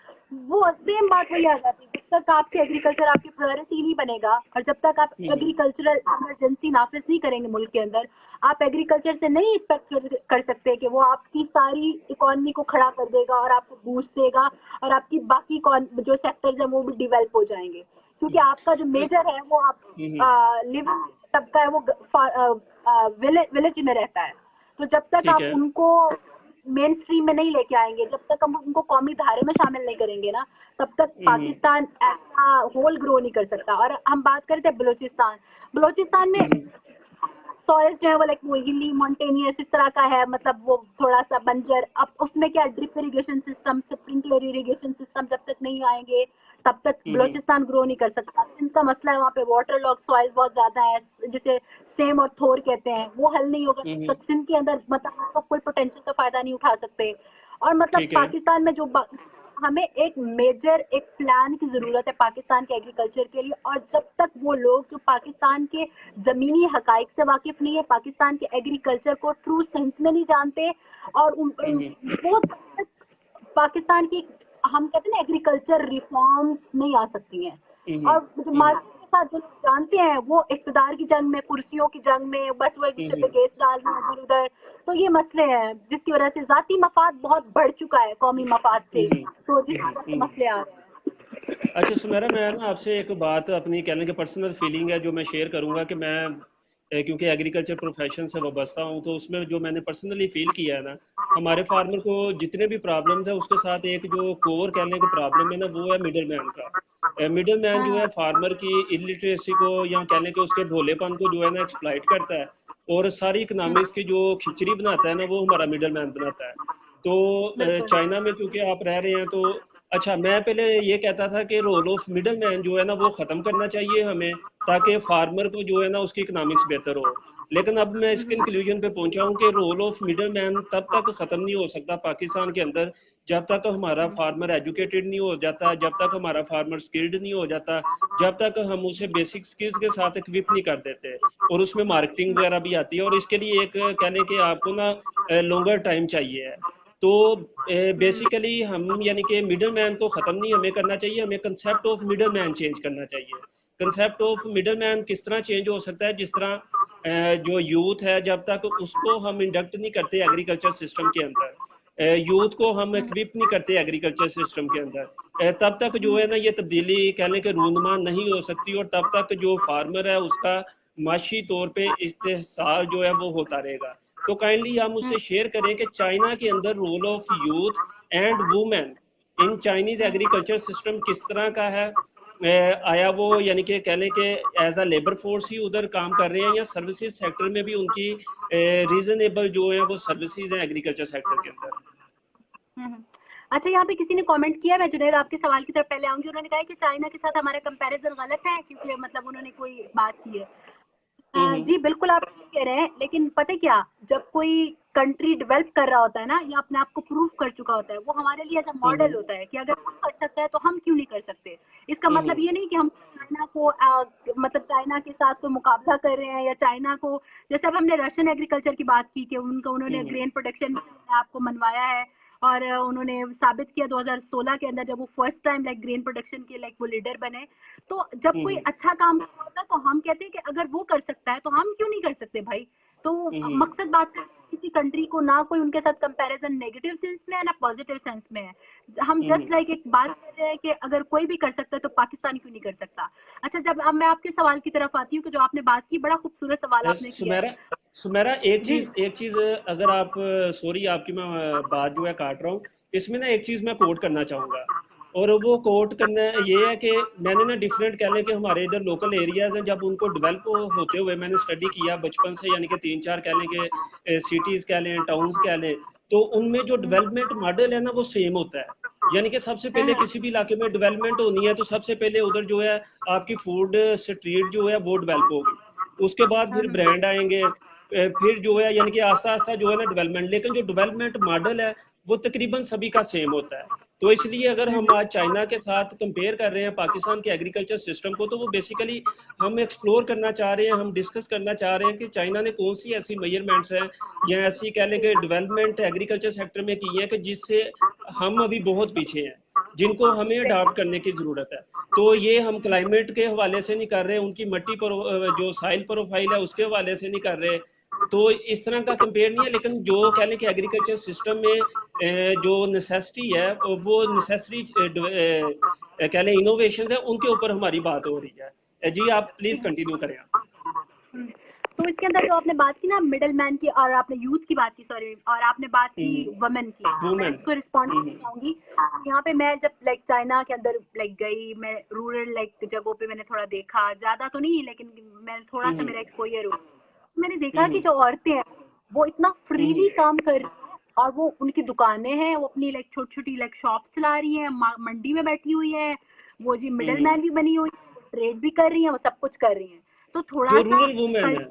वो सेम बात वही आ जाती है। जब तक आपके एग्रीकल्चर आपकी प्रायोरिटी नहीं बनेगा, और जब तक आप एग्रीकल्चरल इमरजेंसी नाफिज नहीं करेंगे मुल्क के अंदर, आप एग्रीकल्चर से नहीं एक्सपेक्ट कर सकते कि वो आपकी सारी इकोनॉमी को खड़ा कर देगा और आपको बूस्ट देगा और आपकी बाकी जो सेक्टर्स हैं वो भी डिवेल्प हो जाएंगे, क्योंकि आपका जो मेजर है वो आप लिविंग तबका है वो विलेज में रहता है। तो जब तक ठीक आप है। उनको मेन स्ट्रीम में नहीं लेके आएंगे, जब तक हम उनको कौमी धारे में शामिल नहीं करेंगे ना, तब तक पाकिस्तान ऐसा होल ग्रो नहीं कर सकता। और हम बात करते हैं बलूचिस्तान, बलूचिस्तान में सॉइल जो है वो लाइक वो हिली मॉन्टेनियस इस तरह का है, मतलब वो थोड़ा सा बंजर। अब उसमें क्या drip irrigation system, sprinkler irrigation system जब तक नहीं आएंगे तब तक बलूचिस्तान ग्रो नहीं कर सकता। इनका मसला है वहाँ पे वाटर लॉग सॉइल बहुत ज्यादा है, जिसे सेम और थोर कहते हैं, वो हल नहीं होगा तब तक सिंध के अंदर मतलब तो कोई पोटेंशियल का फायदा नहीं उठा सकते। और मतलब ठीक है। पाकिस्तान में जो हमें एक मेजर एक प्लान की जरूरत है पाकिस्तान के एग्रीकल्चर के लिए। और जब तक वो लोग जो पाकिस्तान के जमीनी हकाइक से वाकिफ नहीं है, पाकिस्तान के एग्रीकल्चर को ट्रू सेंस में नहीं जानते, और वो तब तक पाकिस्तान की हम कहते हैं ना एग्रीकल्चर रिफॉर्म्स नहीं आ सकती हैं। और जो मार्केट के साथ जो लोग जानते हैं वो इक़्तिदार की जंग में, कुर्सियों की जंग में, बस वो एक दूसरे पे केस डाल रहे हैं इधर उधर। तो ये मसले हैं जिसकी वजह से जाती मफाद बहुत बढ़ चुका है कौमी मफाद से, तो जिस वजह से मसले आ रहे हैं। अच्छा सुमेरा, मैं ना आपसे एक बात अपनी कहने की पर्सनल फीलिंग है जो मैं शेयर करूंगा कि मैं क्योंकि एग्रीकल्चर प्रोफेशन से वाबस्ता हूँ, तो उसमें जो मैंने पर्सनली फील किया है ना, हमारे फार्मर को जितने भी प्रॉब्लम्स है उसके साथ एक जो कोर कहने की प्रॉब्लम है ना, वो है मिडल मैन का। मिडल मैन जो है फार्मर की इलिटरेसी को या कहने के उसके भोलेपन को जो है ना एक्सप्लॉइट करता है, और सारी इकनॉमिक्स की जो खिचड़ी बनाता है ना वो हमारा मिडल मैन बनाता है। तो बिल्कुल। चाइना में क्योंकि आप रह रहे हैं तो अच्छा, मैं पहले ये कहता था कि रोल ऑफ मिडल मैन जो है ना वो ख़त्म करना चाहिए हमें, ताकि फार्मर को जो है ना उसकी इकनॉमिक्स बेहतर हो। लेकिन अब मैं इस कंक्लूजन पे पहुंचा हूँ कि रोल ऑफ मिडल मैन तब तक ख़त्म नहीं हो सकता पाकिस्तान के अंदर जब तक हमारा फार्मर एजुकेटेड नहीं हो जाता, जब तक हमारा फार्मर स्किल्ड नहीं हो जाता, जब तक हम उसे बेसिक स्किल्स के साथ इक्विप नहीं कर देते। और उसमें मार्केटिंग वगैरह भी आती है, और इसके लिए एक कहने के आपको ना लॉन्गर टाइम चाहिए है। तो बेसिकली हम यानी कि मिडल मैन को ख़त्म नहीं हमें करना चाहिए, हमें concept of middle man change करना चाहिए। कंसेप्ट ऑफ मिडल मैन किस तरह चेंज हो सकता है? जिस तरह जो यूथ है जब तक उसको हम इंडक्ट नहीं करते एग्रीकल्चर सिस्टम के अंदर, यूथ को हम इक्विप नहीं करते एग्रीकल्चर सिस्टम के अंदर, तब तक जो है ना ये तब्दीली कहने के रूनुमा नहीं हो सकती, और तब तक जो फार्मर है उसका माशी तौर पे इस्तेहसाल जो है वो होता रहेगा। तो काइंडली हम उससे शेयर करें कि चाइना के अंदर role of youth and women in Chinese agriculture system किस तरह का है? आया वो यानी कि कह लें कि एज अ लेबर फोर्स ही उधर काम कर रहे हैं, या सर्विसेज सेक्टर में भी उनकी रीजनेबल जो है वो सर्विसेज हैं एग्रीकल्चर सेक्टर के अंदर? अच्छा, यहाँ पे किसी ने कमेंट किया, मैं जुनैद आपके सवाल की तरफ पहले आऊंगी। उन्होंने कहा कि चाइना के साथ हमारा कंपैरिजन गलत है, क्योंकि मतलब उन्होंने कोई बात की है। जी बिल्कुल आप ठीक कह रहे हैं, लेकिन पता है क्या, जब कोई कंट्री डेवलप कर रहा होता है ना, या अपने आप को प्रूव कर चुका होता है, वो हमारे लिए एज अ मॉडल होता है कि अगर वो कर सकता है तो हम क्यों नहीं कर सकते। इसका मतलब ये नहीं कि हम चाइना को मतलब चाइना के साथ तो मुकाबला कर रहे हैं, या चाइना को, जैसे अब हमने रशियन एग्रीकल्चर की बात की कि उन्होंने ग्रेन प्रोडक्शन आपको मनवाया है, और उन्होंने साबित किया 2016 के अंदर जब वो first time like grain production के लाइक वो लीडर बने। तो जब कोई अच्छा काम कर रहा होता है तो हम कहते हैं कि अगर वो कर सकता है तो हम क्यों नहीं कर सकते भाई। तो मकसद बात है किसी कंट्री को ना कोई उनके साथ कंपैरिजन नेगेटिव सेंस में है ना पॉजिटिव सेंस में है। हम जस्ट लाइक एक बात कर रहे हैं कि अगर कोई भी कर सकता है तो पाकिस्तान क्यों नहीं कर सकता। अच्छा, जब अब मैं आपके सवाल की तरफ आती हूँ कि जो आपने बात की, बड़ा खूबसूरत सवाल आपने किया है। सुमेरा, सुमेरा जी एक चीज अगर आप, सॉरी आपकी मैं बात जो है काट रहा हूँ, इसमें ना एक चीज मैं कोट करना चाहूंगा। और वो कोट करना ये है कि मैंने ना डिफरेंट कह लें कि हमारे इधर लोकल एरियाज हैं, जब उनको डेवलप होते हुए मैंने स्टडी किया बचपन से, यानी कि 3-4 कह लें कि सिटीज कह लें, टाउन्स कह लें, तो उनमें जो डेवलपमेंट मॉडल है ना वो सेम होता है। यानी कि सबसे पहले किसी भी इलाके में डेवलपमेंट होनी है तो सबसे पहले उधर जो है आपकी फूड स्ट्रीट जो है वो डेवलप होगी, उसके बाद फिर ब्रांड आएंगे, फिर जो है यानी कि आस्ता आस्ता जो है ना डेवलपमेंट, लेकिन जो डेवलपमेंट मॉडल है वो तकरीबन सभी का सेम होता है। तो इसलिए अगर हम आज चाइना के साथ कंपेयर कर रहे हैं पाकिस्तान के एग्रीकल्चर सिस्टम को, तो वो बेसिकली हम एक्सप्लोर करना चाह रहे हैं, हम डिस्कस करना चाह रहे हैं कि चाइना ने कौन सी ऐसी मेजरमेंट्स हैं या ऐसी कह लें कि डेवलपमेंट एग्रीकल्चर सेक्टर में की है कि जिससे हम अभी बहुत पीछे हैं, जिनको हमें अडॉप्ट करने की ज़रूरत है। तो ये हम क्लाइमेट के हवाले से नहीं कर रहे, उनकी मट्टी पर जो साइल प्रोफाइल है उसके हवाले से नहीं कर रहे, तो इस तरह का कंपेयर नहीं है। लेकिन जो कह लें कि एग्रीकल्चर सिस्टम में जो नेसेसिटी है वो नेसेसरी कह लें इनोवेशन है, उनके ऊपर हमारी बात हो रही है। जी आप प्लीज कंटिन्यू करें। तो इसके अंदर जो आपने बात की ना मिडिल मैन की, और आपने यूथ की बात की, सॉरी, और आपने बात की वुमेन की, मैं वुमेन। इसको रिस्पॉन्ड करना चाहूंगी। यहाँ पे मैं जब लाइक चाइना के अंदर लाइक गई, मैं रूरल लाइक जगहों पे मैंने थोड़ा देखा, ज्यादा तो नहीं लेकिन मैं थोड़ा सा मेरा एक्सपोजर हुआ, मैंने देखा कि जो औरतें हैं वो इतना फ्रीली काम कर रही हैं, और वो उनकी दुकानें हैं, वो अपनी लाइक छोटी छोटी लाइक शॉप चला रही हैं, मंडी में बैठी हुई है, वो जी मिडिल मैन भी बनी हुई है, ट्रेड भी कर रही है, वो सब कुछ कर रही है। तो थोड़ा जो सा रूरल वुमेन है।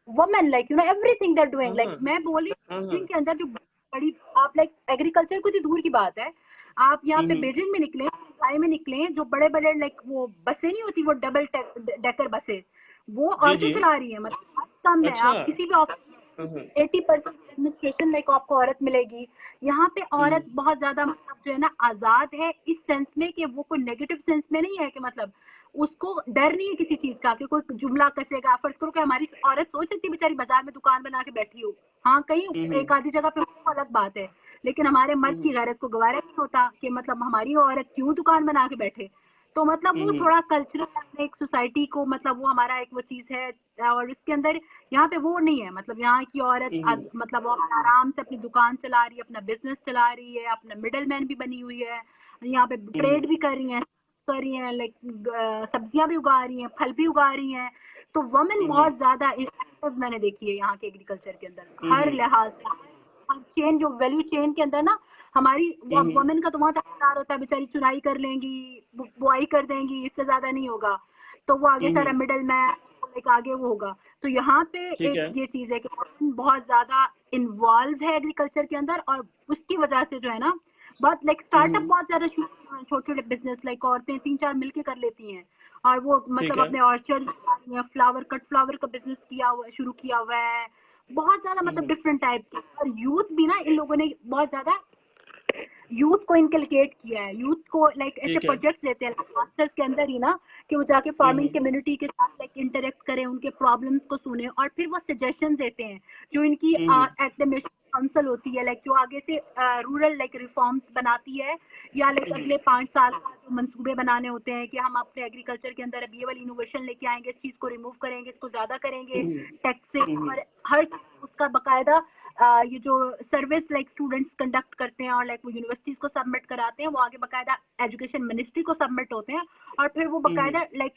Women like everything they are हाँ डूइंग, लाइक हाँ मैं बोल रही हाँ हूँ हाँ। के अंदर जो बड़ी, आप लाइक एग्रीकल्चर कुछ दूर की बात है, आप यहाँ पे बीजिंग में निकले, शंघाई में निकले, जो बड़े बड़े लाइक वो बसें नहीं होती, वो डबल डेकर बसें, वो जी औरतें जी। चला रही है, मतलब बहुत कम है। अच्छा। आप किसी भी ऑफिस हाँ हाँ। 80% एडमिनिस्ट्रेशन लाइक आपको औरत मिलेगी। यहाँ पे औरत बहुत ज्यादा मतलब जो है ना आजाद है, इस सेंस में कि वो कोई नेगेटिव सेंस में नहीं है कि मतलब उसको डर नहीं है किसी चीज का कि कोई जुमला कसेगा। फर्ज करो कि हमारी औरत सोच सकती है बेचारी बाजार में दुकान बना के बैठी हो, हाँ कहीं एक आधी जगह पे अलग बात है, लेकिन हमारे मर्द की गैरत को गवारा नहीं होता कि मतलब हमारी औरत क्यों दुकान बना के बैठे। तो मतलब वो थोड़ा कल्चरल एक सोसाइटी को, मतलब वो हमारा एक वो चीज है, और इसके अंदर यहाँ पे वो नहीं है। मतलब यहाँ की औरत मतलब वो आराम से अपनी दुकान चला रही है, अपना बिजनेस चला रही है, अपना मिडल मैन भी बनी हुई है, यहाँ पे ट्रेड भी कर रही हैं लाइक सब्जियां भी उगा रही हैं, फल भी उगा रही हैं। तो वुमेन बहुत ज्यादा एक्टिव मैंने देखी है यहाँ के एग्रीकल्चर के अंदर, हर लिहाज से, हर चेन, जो वैल्यू चेन के अंदर ना हमारी वुमेन का तो बहुत अहंकार होता है, बेचारी चुनाई कर लेंगी, बुआई कर देंगी, इससे ज्यादा नहीं होगा, तो वो आगे सारा मिडल मैन एक आगे वो होगा। तो यहाँ पे ठीक एक है। ये चीज है कि बहुत ज्यादा इन्वॉल्व है एग्रीकल्चर के अंदर, और उसकी वजह से जो है ना बहुत लाइक स्टार्टअप बहुत ज्यादा छोटे छोटे बिजनेस लाइक औरतें 3-4 मिलके कर लेती हैं, और वो ठीक मतलब है। अपने ऑर्चर्ड, फ्लावर कट फ्लावर का बिजनेस किया हुआ है, शुरू किया हुआ है, बहुत ज्यादा मतलब डिफरेंट टाइप के। और यूथ भी ना इन लोगों ने बहुत ज्यादा यूथ को इनकलकेट किया है, यूथ को लाइक ऐसे ठीक है। प्रोजेक्ट देते हैं मास्टर्स के अंदर ही ना, कि वो जाके फार्मिंग कम्युनिटी के साथ लाइक इंटरेक्ट करें, उनके प्रॉब्लम्स को सुने, और फिर वो सजेशन देते हैं जो इनकी एडमिनिस्ट्रेशन काउंसिल होती है लाइक, जो आगे से रूरल लाइक रिफॉर्म्स बनाती है, या लाइक अगले 5 साल का जो मंसूबे बनाने होते हैं कि हम अपने एग्रीकल्चर के अंदर अब ये वाली इनोवेशन लेके आएंगे, इस चीज को रिमूव करेंगे, इसको ज्यादा करेंगे टैक्स से, और हर उसका बकायदा ये जो सर्विस लाइक स्टूडेंट्स कंडक्ट करते हैं और लाइक वो यूनिवर्सिटीज को सबमिट कराते हैं, वो आगे बकायदा एजुकेशन मिनिस्ट्री को सबमिट होते हैं, और फिर वो बकायदा लाइक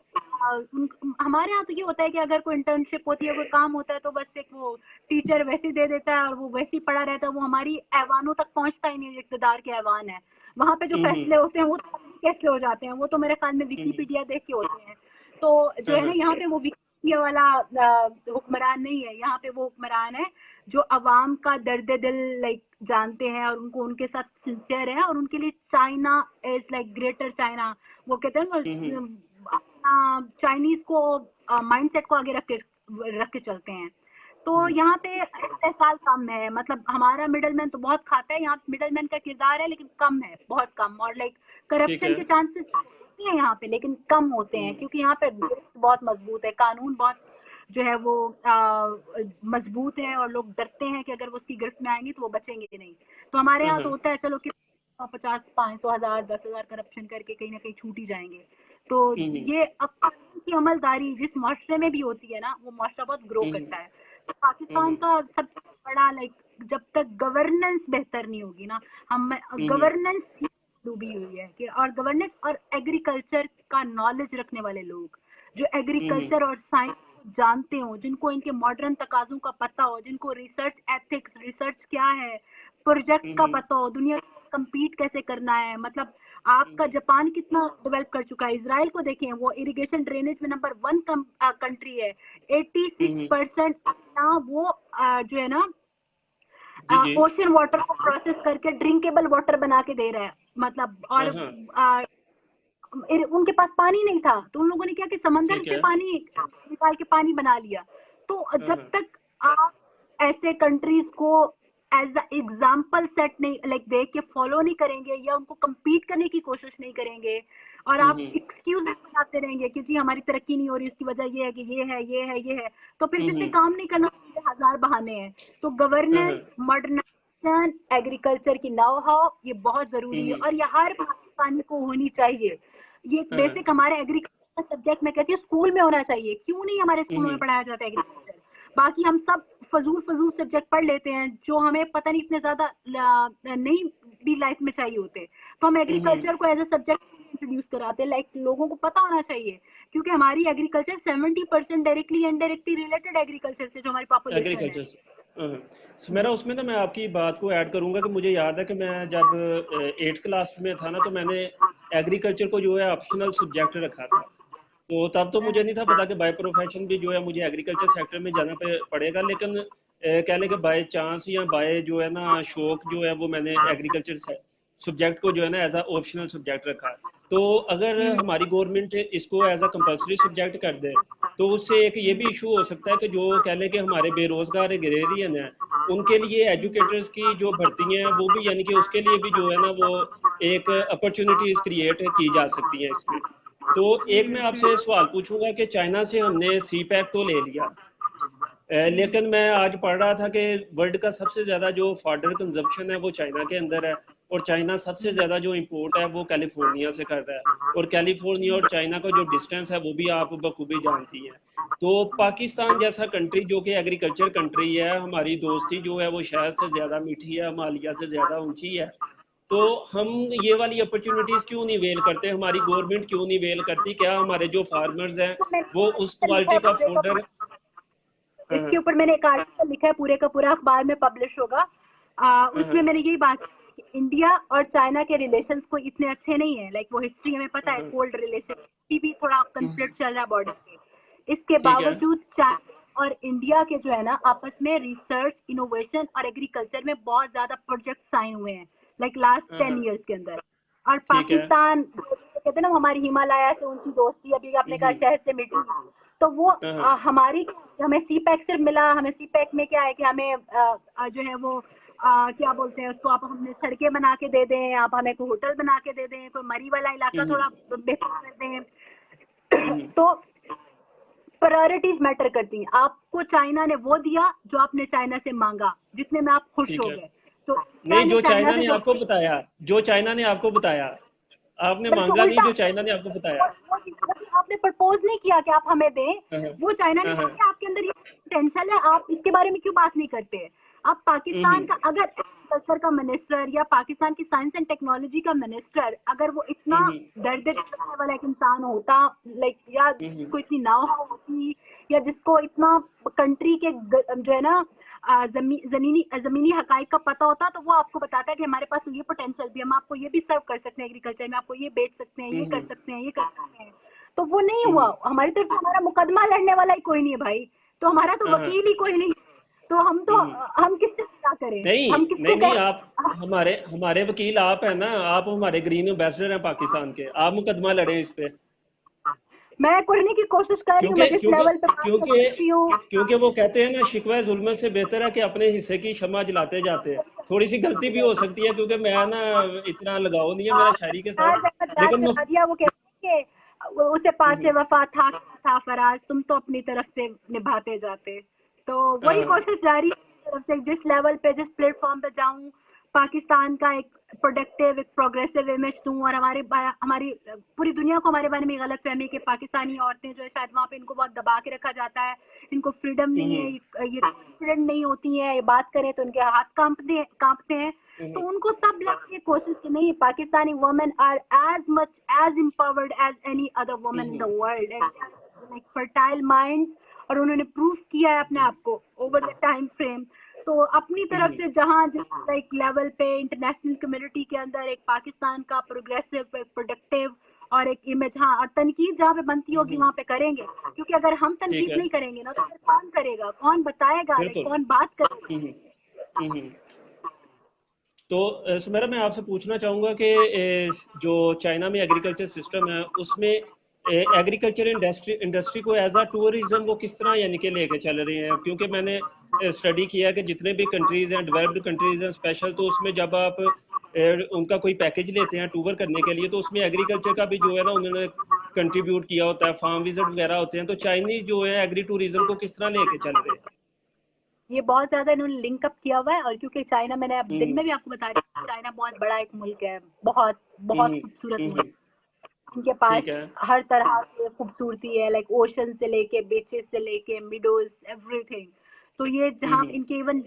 हमारे यहाँ तो ये होता है कि अगर कोई इंटर्नशिप होती है, कोई काम होता है, तो बस एक वो टीचर वैसे ही दे देता है और वो वैसे ही पड़ा रहता है, वो हमारी ऐवानों तक पहुंचता ही नहीं, इक़्तिदार के ऐवान है, वहां पे जो फैसले होते हैं वो कैसे हो जाते हैं, वो तो मेरे ख्याल में विकीपीडिया देख के होते हैं। तो जो है ना यहाँ पे वो विकीपीडिया वाला हुक्मरान नहीं है, यहाँ पे वो हुक्मरान है जो अवाम का दर्द दिल लाइक जानते हैं, और उनको उनके साथ सिंसियर है, और उनके लिए China is like greater China, वो कहते हैं अपना चाइनीज को माइंडसेट को आगे रख के चलते हैं। तो यहाँ पे इस्तेसाल कम है, मतलब हमारा मिडलमैन तो बहुत खाता है, यहाँ मिडलमैन का किरदार है लेकिन कम है, बहुत कम, और लाइक ठीक करप्शन है। के चांसेस होते हैं यहाँ पे, लेकिन कम होते हैं, क्योंकि यहाँ पे गिरफ्त बहुत मजबूत है, कानून बहुत जो है वो मजबूत है, और लोग डरते हैं कि अगर वो उसकी गिरफ्त में आएंगे तो वो बचेंगे नहीं। तो हमारे यहाँ तो होता है चलो कि 50, 500, 1000, 10,000 करप्शन करके कहीं ना कहीं छूट ही जाएंगे। तो ये अब कानून की अमलदारी जिस माशरे में भी होती है ना, वो माशरा बहुत ग्रो करता है। तो पाकिस्तान का सबसे बड़ा जब तक गवर्नेंस बेहतर नहीं होगी ना, हम गवर्नेंस डूबी हुई है कि, और गवर्नेंस और एग्रीकल्चर का नॉलेज रखने वाले लोग जो एग्रीकल्चर और साइंस जानते हो, जिनको इनके मॉडर्न तकाजों का पता हो, जिनको रिसर्च एथिक्स, रिसर्च क्या है, प्रोजेक्ट का पता हो, दुनिया कम्पीट कैसे करना है। मतलब आपका जापान कितना डेवलप कर चुका है, इसराइल को देखें, वो इरिगेशन ड्रेनेज में नंबर 1 कंट्री है, 86% ना वो जो है ना ओशन वाटर को प्रोसेस करके ड्रिंकेबल वाटर बना के दे रहा है। मतलब और उनके पास पानी नहीं था, तो उन लोगों ने क्या कि समंदर से पानी निकाल के पानी बना लिया। तो जब तक आप ऐसे कंट्रीज को एज एग्जाम्पल सेट नहीं देख के फॉलो नहीं करेंगे, या उनको कम्पीट करने की कोशिश नहीं करेंगे, और आप एक्सक्यूज बनाते रहेंगे कि जी हमारी तरक्की नहीं हो रही, उसकी वजह ये है कि ये है, ये है, ये है, तो फिर जिससे काम नहीं करना, हजार बहाने हैं। तो गवर्नेंस, मॉडर्नाइजेशन, एग्रीकल्चर की नाउ हाउ, ये बहुत जरूरी है, और ये हर पाकिस्तानी को होनी चाहिए। ये बेसिक हमारे एग्रीकल्चर सब्जेक्ट में कहती है स्कूल में होना चाहिए। क्यों नहीं हमारे स्कूलों में पढ़ाया जाता है एग्रीकल्चर? बाकी हम सब फजूल सब्जेक्ट पढ़ लेते हैं जो हमें पता नहीं इतने ज्यादा नहीं भी लाइफ में चाहिए होते। तो हम एग्रीकल्चर को एज ए सब्जेक्ट इंट्रोड्यूस कराते हैं। लोगों को पता होना चाहिए, क्योंकि हमारी agriculture 70% directly indirectly related agriculture से, जो हमारी पॉपुलेशन है। सुमेरा, उसमें ना मैं आपकी बात को ऐड करूंगा कि मुझे याद है कि मैं जब 8th क्लास में था ना, तो मैंने एग्रीकल्चर को जो है ऑप्शनल सब्जेक्ट रखा था। तो तब तो मुझे नहीं था पता कि बाय प्रोफेशन भी जो है मुझे एग्रीकल्चर सेक्टर में जाना पड़ेगा, लेकिन कह लें कि बाय चांस या बाय जो है ना शौक जो है वो मैंने एग्रीकल्चर सब्जेक्ट को जो है ना एज अ ऑप्शनल सब्जेक्ट रखा। तो अगर हमारी गवर्नमेंट इसको एज अ कंपलसरी सब्जेक्ट कर दे, तो उससे एक ये भी इशू हो सकता है कि जो कह लें कि हमारे बेरोजगार एग्रेरियन है, उनके लिए एजुकेटर्स की जो भर्ती हैं वो भी, यानी कि उसके लिए भी जो है ना वो एक अपॉर्चुनिटीज क्रिएट की जा सकती हैं इसमें। तो एक मैं आपसे सवाल पूछूंगा कि चाइना से हमने सी पैक तो ले लिया, लेकिन मैं आज पढ़ रहा था कि वर्ल्ड का सबसे ज़्यादा जो फॉडर कंजप्शन है वो चाइना के अंदर है, और चाइना सबसे ज़्यादा जो इंपोर्ट है वो कैलिफोर्निया से कर रहा है, और कैलिफोर्निया और चाइना का जो डिस्टेंस है वो भी आप बखूबी जानती हैं। तो पाकिस्तान जैसा कंट्री जो कि एग्रीकल्चर कंट्री है, हमारी दोस्ती जो है वो शहद से ज़्यादा मीठी है, हिमालय से ज़्यादा ऊंची है, तो हम ये वाली अपॉर्चुनिटीज क्यों नहीं वेल करते? हमारी गवर्नमेंट क्यों नहीं वेल करती? क्या हमारे जो फार्मर्स हैं वो उस क्वालिटी का फूडर? इसके ऊपर मैंने एक आर्टिकल लिखा है, पूरे का पूरा अखबार में पब्लिश होगा। उसमें मैंने यही बात की कि इंडिया और चाइना के रिलेशंस को इतने अच्छे नहीं है। वो हिस्ट्री हमें पता है, कोल्ड रिलेशन भी थोड़ा कंफ्लिक्ट चल रहा है बॉर्डर पे। इसके बावजूद चाइना और इंडिया के जो है ना आपस में रिसर्च, इनोवेशन और एग्रीकल्चर में बहुत ज्यादा प्रोजेक्ट साइन हुए हैं लास्ट 10 ईयर्स के अंदर। और पाकिस्तान कहते हैं ना हमारी हिमालय से ऊंची दोस्ती, अभी आपने कहा शहर से मिट्टी, तो वो हमारी, हमें सी पैक सिर्फ मिला। हमें सी पैक में क्या है कि हमें जो है वो क्या बोलते हैं उसको, आप हमें सड़कें बना के दे दें, आप हमें कोई होटल बना के दे दें, कोई मरी वाला इलाका थोड़ा बेहतर कर दें। तो प्रायोरिटीज मैटर करती हैं। आपको चाइना ने वो दिया जो आपने चाइना से मांगा, जितने में आप खुश हो गए। तो नहीं, जो चाइना ने आपको बताया, जो चाइना ने आपको बताया, आपने मांगा नहीं, जो चाइना ने आपको बताया। आपने प्रपोज नहीं किया कि आप हमें दें, वो चाइना ने कहा कि आपके अंदर ये पोटेंशियल है, आप इसके बारे में क्यों बात नहीं करते? अब पाकिस्तान का अगर एग्रीकल्चर का मिनिस्टर या पाकिस्तान की साइंस एंड टेक्नोलॉजी का मिनिस्टर अगर वो इतना दर्द वाला एक इंसान होता, या जिसको इतनी नाव होती, या जिसको इतना कंट्री के जो है ना जमीनी हकाइक का पता होता, तो वो आपको बताता है कि हमारे पास ये पोटेंशियल भी, हम आपको ये भी सर्व कर सकते हैं एग्रीकल्चर में, आपको ये बेच सकते हैं, ये कर सकते हैं, ये कर सकते हैं। तो वो नहीं हुआ हमारी तरफ से। हमारा मुकदमा लड़ने वाला ही कोई नहीं है भाई, तो हमारा तो वकील ही कोई नहीं, तो हम किससे क्या करें? नहीं, हम किसको नहीं, नहीं, आप हमारे वकील आप है ना, आप हमारे ग्रीन एम्बेसडर हैं पाकिस्तान के, आप मुकदमा लड़े इस पे। मैं करने की कोशिश कर रही हूँ, मैं जिस लेवल पे क्योंकि वो कहते हैं ना, शिकवा जुल्म से बेहतर है कि अपने हिस्से की क्षमा जलाते जाते। थोड़ी सी गलती भी हो सकती है, क्योंकि मैं ना इतना लगाव नहीं है मेरा शायरी के साथ, लेकिन वो कहते हैं के उसे पासे वफा था फराज, तुम तो अपनी तरफ से निभाते जाते। तो वही कोशिश जारी है मेरी तरफ से, जिस लेवल पे जिस प्लेटफॉर्म पे जाऊं, पाकिस्तान का एक प्रोडक्टिव एक प्रोग्रेसिव इमेज दूं, और हमारी पूरी दुनिया को हमारे बारे में गलत फहमी कि पाकिस्तानी औरतें जो है शायद वहाँ पे इनको बहुत दबा के रखा जाता है, इनको फ्रीडम नहीं है, ये कॉन्फिडेंट नहीं होती है, ये बात करें तो उनके हाथ कांपते हैं। तो उनको सब लगे कोशिश की नहीं, Pakistani women are as much as empowered as any other women in the world, like fertile minds, और उन्होंने प्रूव किया है अपने आप को ओवर द टाइम फ्रेम। तो अपनी तरफ से जहाँ जिस लाइक लेवल पे इंटरनेशनल कम्युनिटी के अंदर एक पाकिस्तान का प्रोग्रेसिव, प्रोडक्टिव और एक इमेज, हाँ, और तनकीद जहाँ पे बनती होगी वहाँ पे करेंगे, क्योंकि अगर हम तनकीद नहीं करेंगे ना तो फिर कौन करेगा, कौन बताएगा, कौन बात करेगा। तो सुमेरा, मैं आपसे पूछना चाहूँगा कि जो चाइना में एग्रीकल्चर सिस्टम है उसमें एग्रीकल्चर इंडस्ट्री को एज अ टूरिज्म वो किस तरह यानी कि लेके चल रहे हैं? क्योंकि मैंने स्टडी किया कि जितने भी कंट्रीज हैं, डेवलप्ड कंट्रीज हैं स्पेशल, तो उसमें जब आप उनका कोई पैकेज लेते हैं टूर करने के लिए, तो उसमें एग्रीकल्चर का भी जो है ना उन्होंने कंट्रीब्यूट किया होता है, फार्म विजिट वगैरह होते हैं। तो चाइनीज जो है एग्री टूरिज्म को किस तरह लेके चल रहे हैं? ये बहुत ज्यादा इन्होंने लिंक अप किया हुआ है, और क्योंकि चाइना, मैंने अब दिन में भी आपको बता रही हूँ, चाइना बहुत बड़ा एक मुल्क है, बहुत बहुत खूबसूरत मुल्क। इनके पास हर तरह की खूबसूरती है, लाइक ओशन से लेके बीचेस से लेके मिडोज, एवरीथिंग। तो ये जहाँ इनके इवन,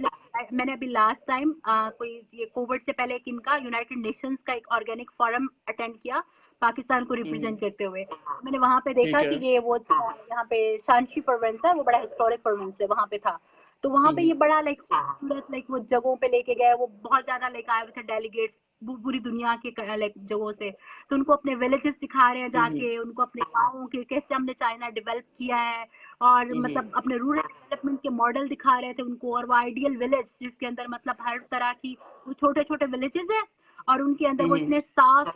मैंने अभी लास्ट टाइम कोई ये कोविड से पहले इनका यूनाइटेड नेशंस का एक ऑर्गेनिक फोरम अटेंड किया पाकिस्तान को रिप्रेजेंट करते हुए। मैंने वहाँ पे देखा कि ये वो यहाँ पे शांशी प्रोविंस है, वो बड़ा हिस्टोरिक प्रोविंस है, वहाँ पे था। तो वहाँ पे ये बड़ा लाइक खूबसूरत लाइक वो जगहों पे लेके गए, वो बहुत ज्यादा लाइक आए हुए थे डेलीगेट्स पूरी दुनिया के लाइक जगहों से। तो उनको अपने विलेजेस दिखा रहे हैं जाके, उनको अपने गाँवों के कैसे हमने चाइना डेवलप किया है, और मतलब अपने रूरल डेवलपमेंट के मॉडल दिखा रहे थे उनको, और वो आइडियल विलेज जिसके अंदर मतलब हर तरह की वो छोटे छोटे विलेजेस है, और उनके अंदर वो इतने साफ,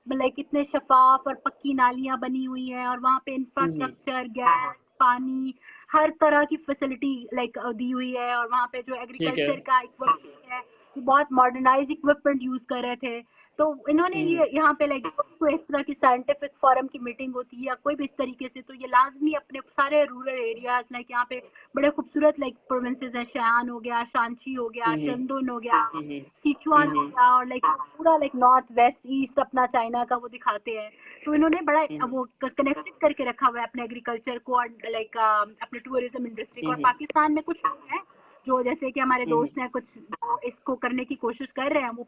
लाइक इतने शफाफ और पक्की नालियां बनी हुई है, और वहाँ पे इंफ्रास्ट्रक्चर, गैस, पानी, हर तरह की फैसिलिटी लाइक दी हुई है। और वहाँ पे जो एग्रीकल्चर का इक्विपमेंट है वो बहुत मॉडर्नाइज इक्विपमेंट यूज कर रहे थे। तो इन्होंने ये यहाँ पे लाइक कोई इस तरह की साइंटिफिक फोरम की मीटिंग होती है या कोई भी इस तरीके से, तो ये लाजमी अपने सारे रूरल एरियाज लाइक यहाँ पे बड़े खूबसूरत लाइक प्रोविंसेस है, शयान हो गया, शांची हो गया, शंदुन हो गया, सिचुआन हो गया, और लाइक पूरा लाइक नॉर्थ वेस्ट ईस्ट अपना चाइना का वो दिखाते हैं। तो इन्होंने बड़ा वो कनेक्टेड करके रखा हुआ है अपने एग्रीकल्चर को और लाइक अपने टूरिज्म इंडस्ट्री को। और पाकिस्तान में कुछ लोग हैं जो जैसे कि हमारे दोस्त हैं कुछ इसको करने की कोशिश कर रहे हैं, वो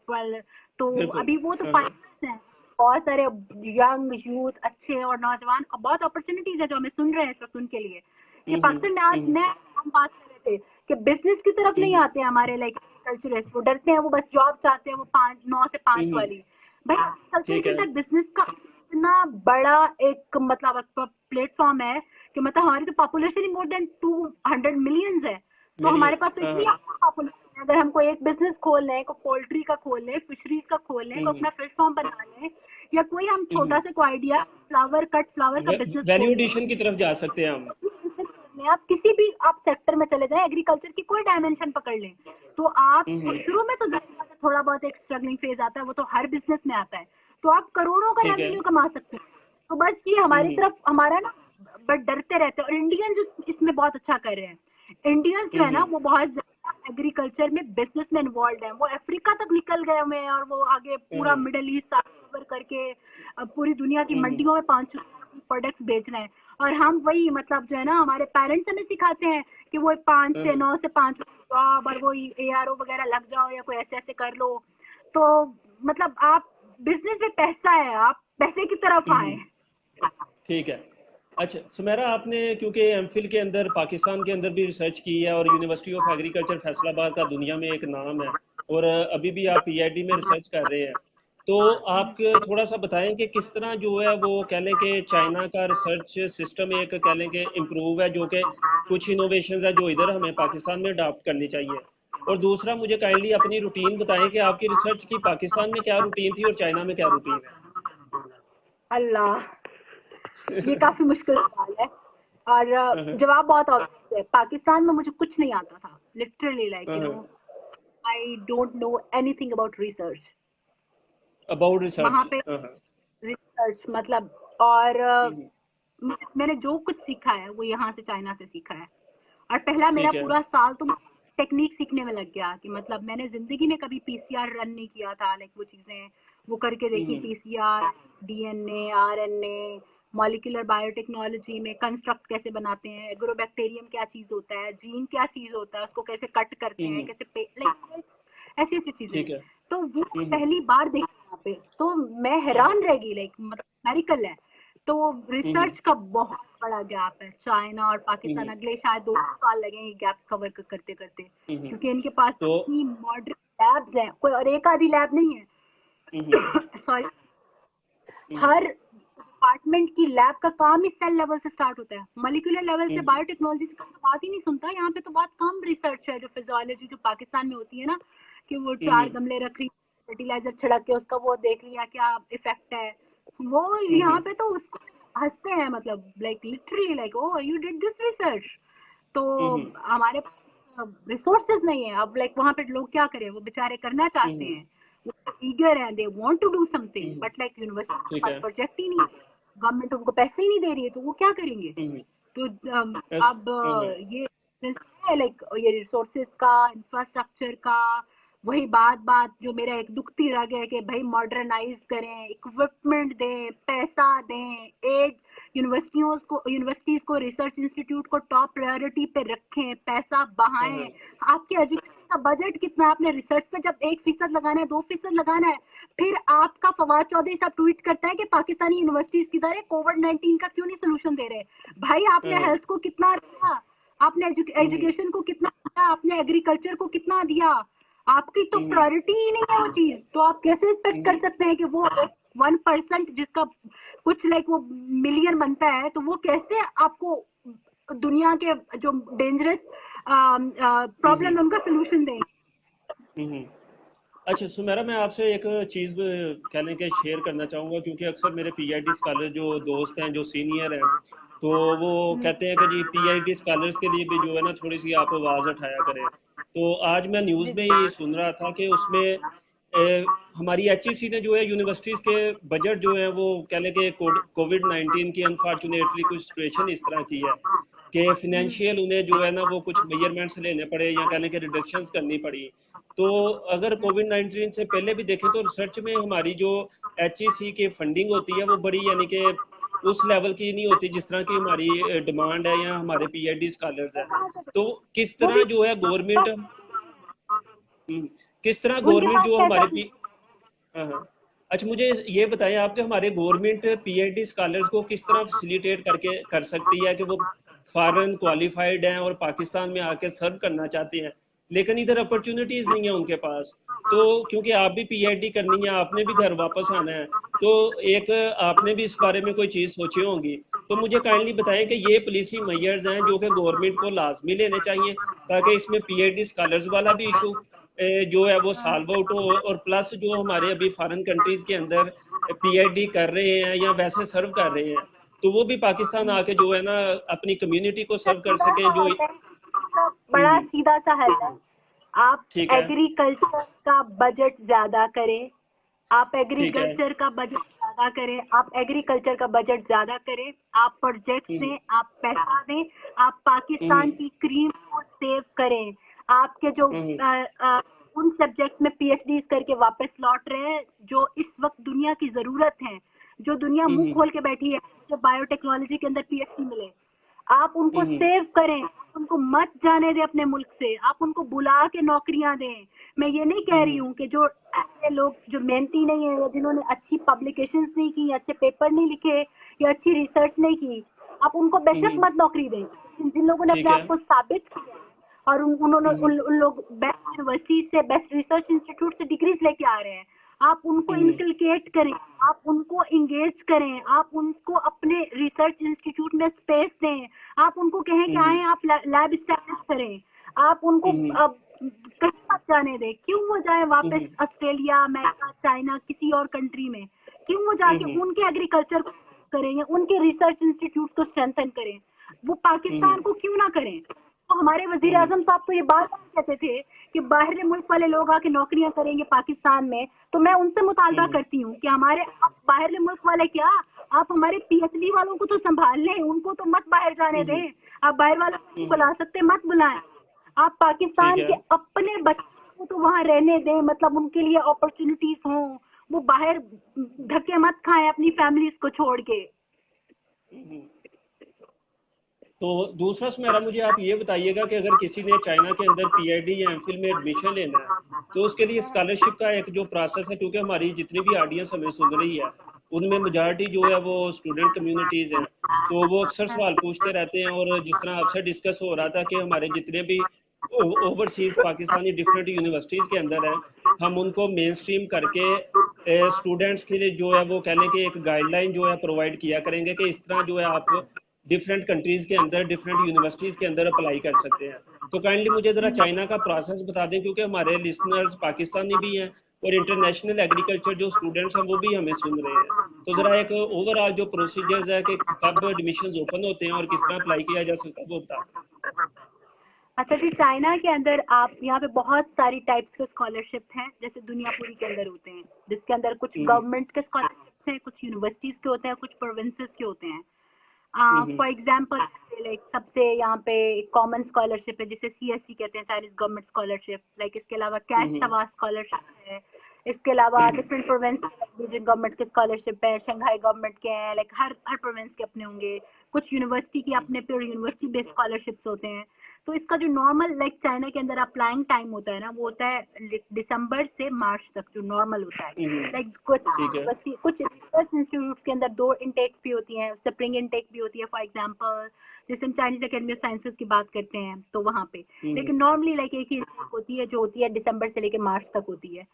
तो अभी वो तो पायलट्स हैं, बहुत सारे यंग यूथ अच्छे और नौजवान, और बहुत अपॉर्चुनिटीज है जो हमें सुन रहे हैं इस वक्त उनके लिए। ये पाकिस्तान में आज हम बात कर रहे थे कि बिजनेस की तरफ नहीं आते हैं हमारे लाइक कल्चरिस्ट, वो डरते हैं, वो बस जॉब चाहते हैं, वो 9 से 5 वाली। भाई कल्चर के अंदर बिजनेस का इतना बड़ा एक मतलब प्लेटफॉर्म है कि मतलब हमारी तो पॉपुलेशन ही मोर देन 200 मिलियंस है। तो हमारे पास तो इतनी पॉपुलेशन है, अगर हम कोई एक बिजनेस खोल लें, कोई पोल्ट्री का खोल लें, फिशरीज का खोल लें, कोई अपना फिश फार्म बना लें, या कोई हम छोटा सा कोई आइडिया फ्लावर का बिजनेस, वैल्यू एडिशन की तरफ जा सकते हैं हम। आप किसी भी आप सेक्टर में चले जाएं, एग्रीकल्चर की कोई डायमेंशन पकड़ लें, तो आप शुरू में तो थोड़ा बहुत एक स्ट्रगलिंग फेज आता है, वो तो हर बिजनेस में आता है, तो आप करोड़ों का रेवेन्यू कमा सकते हैं। तो बस ये हमारी तरफ हमारा ना बट डरते रहते हैं, और इंडियंस इसमें बहुत अच्छा कर रहे हैं। इंडियंस जो है ना वो बहुत ज्यादा एग्रीकल्चर में बिजनेस में इन्वॉल्व है, वो अफ्रीका तक निकल गए हुए हैं, और वो आगे पूरा मिडिल ईस्ट कवर करके पूरी दुनिया की मंडियों में पहुंच चुके हैं, प्रोडक्ट्स बेच रहे हैं। और हम वही मतलब जो है ना हमारे पेरेंट्स हमें सिखाते हैं कि वो 5 से 9 से 5 जॉब और वो ARO वगैरह लग जाओ या कोई ऐसे ऐसे कर लो। तो मतलब आप बिजनेस में पैसा है, आप पैसे की तरफ आए। ठीक है। अच्छा सुमेरा, आपने क्योंकि एमफिल के अंदर पाकिस्तान के अंदर भी रिसर्च की है और यूनिवर्सिटी ऑफ एग्रीकल्चर फैसलाबाद का दुनिया में एक नाम है, और अभी भी आप PID में रिसर्च कर रहे हैं, तो आप थोड़ा सा बताएं कि किस तरह जो है वो कह लें कि चाइना का रिसर्च सिस्टम एक कह लें कि इम्प्रूव है, जो कि कुछ इनोवेशंस है जो इधर हमें पाकिस्तान में अडॉप्ट करनी चाहिए। और दूसरा, मुझे काइंडली अपनी रूटीन बताएं कि आपकी रिसर्च की पाकिस्तान में क्या रूटीन थी और चाइना में क्या रूटीन है। अल्लाह, ये काफी मुश्किल सवाल है, और जवाब बहुत ऑब्वियस है। पाकिस्तान में मुझे कुछ नहीं आता था, literally like you know I don't know anything about research. About research वहाँ पे रिसर्च मतलब और हम्म, मैंने जो कुछ सीखा है वो यहाँ से चाइना से सीखा है। और पहला मेरा ठीक है। पूरा साल तो टेक्निक सीखने में लग गया कि मतलब मैंने जिंदगी में कभी पीसीआर रन नहीं किया था, लाइक वो चीजें वो करके देखी, hmm, PCR, DNA, RNA, molecular biotechnology में कंस्ट्रक्ट कैसे बनाते हैं, एग्रोबैक्टीरियम क्या चीज होता है, जीन क्या चीज होता है, उसको कैसे कट करते हैं, हम्म, कैसे लाइक ऐसी ऐसी चीजें। ठीक है। तो वो हम्म, पहली बार देखी यहाँ पे, तो मैं हैरान रह गई, लाइक मतलब मेडिकल है। तो हम्म, रिसर्च का बहुत बड़ा गैप है चाइना और पाकिस्तान, हम्म, अगले शायद 2 साल लगेंगे गैप कवर करते करते, हम्म, क्योंकि इनके पास तो इतनी मॉडर्न लैब्स हैं, कोई और एक आधी लैब नहीं है। हम्म, सॉरी, हम्म, हर डिपार्टमेंट की लैब का काम ही सेल लेवल से स्टार्ट होता है, मॉलिक्यूलर लेवल से हम्म, बायोटेक्नोलॉजी से तो बात ही नहीं सुनता यहाँ पे। तो बहुत कम रिसर्च है जो फिजियोलॉजी जो पाकिस्तान में होती है ना, कि वो 4 हम्म, गमले रख रही, फर्टिलाइजर छिड़क के उसका वो देख लिया क्या इफेक्ट है, वो यहाँ हम्म, पे तो उसको हंसते हैं, मतलब like literally like oh you did this research. तो हम्म, हमारे रिसोर्सेज नहीं है अब, लाइक वहां पे लोग क्या करें, वो बेचारे करना चाहते हम्म, हैं, वो ईगर हैं, they want to do something, hmm, but like university के ठीक पास है। प्रोजेक्ट ही नहीं है, गवर्नमेंट उनको पैसे ही नहीं दे रही है, तो वो क्या करेंगे। हम्म, तो बस। अब ये है लाइक ये रिसोर्सेज का, इंफ्रास्ट्रक्चर का, वही बात बात जो मेरा एक दुखती रह गया कि भाई मॉडर्नाइज करें, इक्विपमेंट दें, पैसा दें, एड यूनिवर्सिटीज को रिसर्च इंस्टीट्यूट को टॉप प्रायोरिटी पे रखें, पैसा हाँ, बहाएं। हाँ, आपके एजुकेशन का बजट कितना है, आपने रिसर्च पे जब 1% लगाना है, 2% लगाना है, फिर आपका फवाद चौधरी साहब ट्वीट करता है कि पाकिस्तानी यूनिवर्सिटीज किधर है, कोविड-19 का क्यों नहीं सोल्यूशन दे रहे। भाई आपने हाँ, हेल्थ को कितना दिया, आपने हम्म, एजुकेशन को कितना दिया, आपने एग्रीकल्चर को कितना दिया, आपकी तो हम्म, प्रायोरिटी ही नहीं है वो चीज। तो आप कैसे एक्सपेक्ट कर हम्म, सकते हैं कि वो 1% जिसका कुछ लाइक वो मिलियन बनता है, तो वो कैसे आपको दुनिया के जो डेंजरस प्रॉब्लम हम्म, है उनका सोल्यूशन देंगे। हम्म। अच्छा सुमेरा, मैं आपसे एक चीज़ कह लें कि शेयर करना चाहूँगा, क्योंकि अक्सर मेरे पीआईडी स्कॉलर जो दोस्त हैं, जो सीनियर हैं, तो वो कहते हैं कि जी पीआईडी स्कॉलर्स के लिए भी जो है ना थोड़ी सी आप आवाज़ उठाया करें। तो आज मैं न्यूज़ में ही सुन रहा था कि उसमें हमारी एचईसी ने जो है यूनिवर्सिटीज़ के बजट जो है वो कह लें कि कोविड 19 की अनफॉर्चुनेटली कुछ सिचुएशन इस तरह की है कि फिनेंशियल उन्हें जो है ना वो कुछ मेजरमेंट्स लेने पड़े, या कह लें कि रिडक्शंस करनी पड़ी। तो अगर कोविड 19 से पहले भी देखें तो रिसर्च में हमारी जो एचईसी की फंडिंग होती है वो बड़ी, यानी कि उस लेवल की नहीं होती जिस तरह की हमारी डिमांड है या हमारे पीएचडी स्कॉलर्स हैं। तो किस वो तरह भी जो है गवर्नमेंट, किस तरह उनके गवर्नमेंट पास जो पैसा हमारे नहीं। पी हाँ, हाँ। अच्छा मुझे ये बताएं आप कि हमारे गवर्नमेंट पीएचडी स्कॉलर्स को किस तरह फैसिलिटेट करके कर सकती है कि वो फॉरेन क्वालिफाइड हैं और पाकिस्तान में आके सर्व करना चाहते हैं, लेकिन इधर अपॉर्चुनिटीज नहीं है उनके पास। तो क्योंकि आप भी पीएचडी करनी है, आपने भी घर वापस आना है, तो एक आपने भी इस बारे में कोई चीज़ सोची होंगी। तो मुझे काइंडली बताएं कि ये पॉलिसी मेजर्स हैं जो कि गवर्नमेंट को लाजमी लेने चाहिए, ताकि इसमें पीएचडी स्कॉलर्स वाला भी इशू जो है वो सॉल्व आउट हो, और प्लस जो हमारे अभी फॉरेन कंट्रीज के अंदर पीएचडी कर रहे हैं या वैसे सर्व कर रहे हैं, तो वो भी पाकिस्तान आके जो है ना अपनी कम्युनिटी को सर्व कर सीधा सकें सा जो। हल है, बड़ा सीधा सा हल है। आप ठीक है। एग्रीकल्चर का बजट ज्यादा करें, आप ठीक है। एग्रीकल्चर का बजट ज्यादा करें, आप एग्रीकल्चर का बजट ज्यादा करें, आप प्रोजेक्ट्स हम्म, दें, आप पैसा दें, आप पाकिस्तान हम्म, की क्रीम को सेव करें। आपके जो हम्म, उन सब्जेक्ट में पीएचडी करके वापस लौट रहे हैं जो इस वक्त दुनिया की जरूरत है, जो दुनिया मुंह हम्म, खोल के बैठी है, जो बायोटेक्नोलॉजी के अंदर पीएचडी मिले, आप उनको हम्म, सेव करें, उनको मत जाने दें अपने मुल्क से, आप उनको बुला के नौकरियां दें। मैं ये नहीं कह रही हम्म, हूँ कि जो ऐसे लोग जो मेहनती नहीं है या जिन्होंने अच्छी पब्लिकेशंस नहीं की, अच्छे पेपर नहीं लिखे या अच्छी रिसर्च नहीं की, आप उनको बेशक हम्म, मत नौकरी दें। जिन लोगों ने ठीक अपने है। आप को साबित किया और उन्होंने हम्म, उन लोग बेस्ट यूनिवर्सिटी से, बेस्ट रिसर्च इंस्टीट्यूट से डिग्रीज लेके आ रहे हैं, आप उनको हम्म, इनकलकेट करें, आप उनको इंगेज करें, आप उनको अपने रिसर्च इंस्टीट्यूट में स्पेस दें, आप उनको कहें कि हम्म, आए आप लैब इस्टेब्लिश करें, आप उनको हम्म, अब कहीं मत जाने दें। क्यों वो जाए वापस हम्म, ऑस्ट्रेलिया, अमेरिका, चाइना, किसी और कंट्री में, क्यों वो जाके हम्म, उनके एग्रीकल्चर को करें या उनके रिसर्च इंस्टीट्यूट को स्ट्रेंथन करें, वो हम्म, पाकिस्तान को क्यों ना करें। तो हमारे वजीर हम्म, आजम साहब तो ये बात कहते थे कि बाहरी मुल्क वाले लोग आके नौकरियां करेंगे पाकिस्तान में, तो मैं उनसे मुतालबा हम्म, करती हूँ कि हमारे बाहरी मुल्क वाले क्या, आप हमारे पीएचडी वालों को तो संभाल लें, उनको तो मत बाहर जाने दें। आप बाहर वालों को नहीं बुला सकते, मत बुलाएं। आप ठीक पाकिस्तान है। के अपने बच्चों को तो वहां रहने दें, मतलब उनके लिए अपॉर्चुनिटीज हों, वो बाहर धक्के मत खाएं अपनी फैमिलीज को छोड़ के। तो दूसरा सुमेरा, मुझे आप ये बताइएगा कि अगर किसी ने चाइना के अंदर पीएचडी या एमफिल में एडमिशन लेना है, तो उसके लिए स्कॉलरशिप का एक जो प्रोसेस है, क्योंकि हमारी जितनी भी ऑडियंस हमें सुन रही है उनमें मेजॉरिटी जो है वो स्टूडेंट कम्युनिटीज़ हैं, तो वो अक्सर सवाल पूछते रहते हैं। और जिस तरह आपसे डिस्कस हो रहा था कि हमारे जितने भी ओवरसीज़ पाकिस्तानी डिफरेंट यूनिवर्सिटीज़ के अंदर हैं, हम उनको मेन स्ट्रीम करके स्टूडेंट्स के लिए जो है वो कह लें कि एक गाइडलाइन जो है प्रोवाइड किया करेंगे कि इस तरह जो है आप डिफरेंट कंट्रीज के अंदर डिफरेंट यूनिवर्सिटीज़ के अंदर अप्लाई कर सकते हैं। तो काइंडली मुझे ज़रा चाइना का प्रोसेस बता दें, क्योंकि हमारे लिसनर्स पाकिस्तानी भी हैं और इंटरनेशनल एग्रीकल्चर जो स्टूडेंट्स हैं वो भी हमें सुन रहे हैं। तो ज़रा एक ओवरऑल जो प्रोसीजर्स है कि कब एडमिशन ओपन होते हैं और किस तरह अप्लाई किया जा सकता है, वो बता दें। अच्छा जी, चाइना के अंदर आप यहाँ पे बहुत सारी टाइप्स के स्कॉलरशिप हैं, जैसे दुनिया पूरी के अंदर होते हैं, जिसके अंदर कुछ हम्म, गवर्नमेंट के स्कॉलरशिप्स हैं, कुछ यूनिवर्सिटीज के होते हैं, कुछ प्रोविंसेस के होते हैं। हम्म, फॉर एग्जांपल, लाइक सबसे यहाँ पे कॉमन स्कॉलरशिप है जिसे सीएससी कहते हैं, चाइनीज गवर्नमेंट स्कॉलरशिप। लाइक इसके अलावा कैश हम्म, सवा स्कॉलरशिप है। इसके अलावा हम्म, डिफरेंट प्रोविंस रीजन गवर्नमेंट के स्कॉलरशिप है, शंघाई गवर्नमेंट के हैं, लाइक हर हर प्रोविंस के अपने होंगे। कुछ यूनिवर्सिटी के अपने प्योर यूनिवर्सिटी बेस्ड स्कॉलरशिप्स होते हैं। तो इसका जो नॉर्मल लाइक चाइना के अंदर अप्लाइंग टाइम होता है ना, वो होता है दिसंबर से मार्च तक, जो नॉर्मल होता है। लाइक कुछ ठीक है। यूनिवर्सिटी, कुछ रिसर्च इंस्टीट्यूट के अंदर 2 इनटेक्स भी होती हैं, स्प्रिंग इनटेक भी होती है। फॉर एग्जांपल जैसे हम चाइनीज अकेडमी ऑफ साइंसेज की बात करते हैं तो वहाँ पे, हम्म, लेकिन नॉर्मली लाइक एक ही intake होती है, जो होती है दिसंबर से लेकर मार्च तक होती है।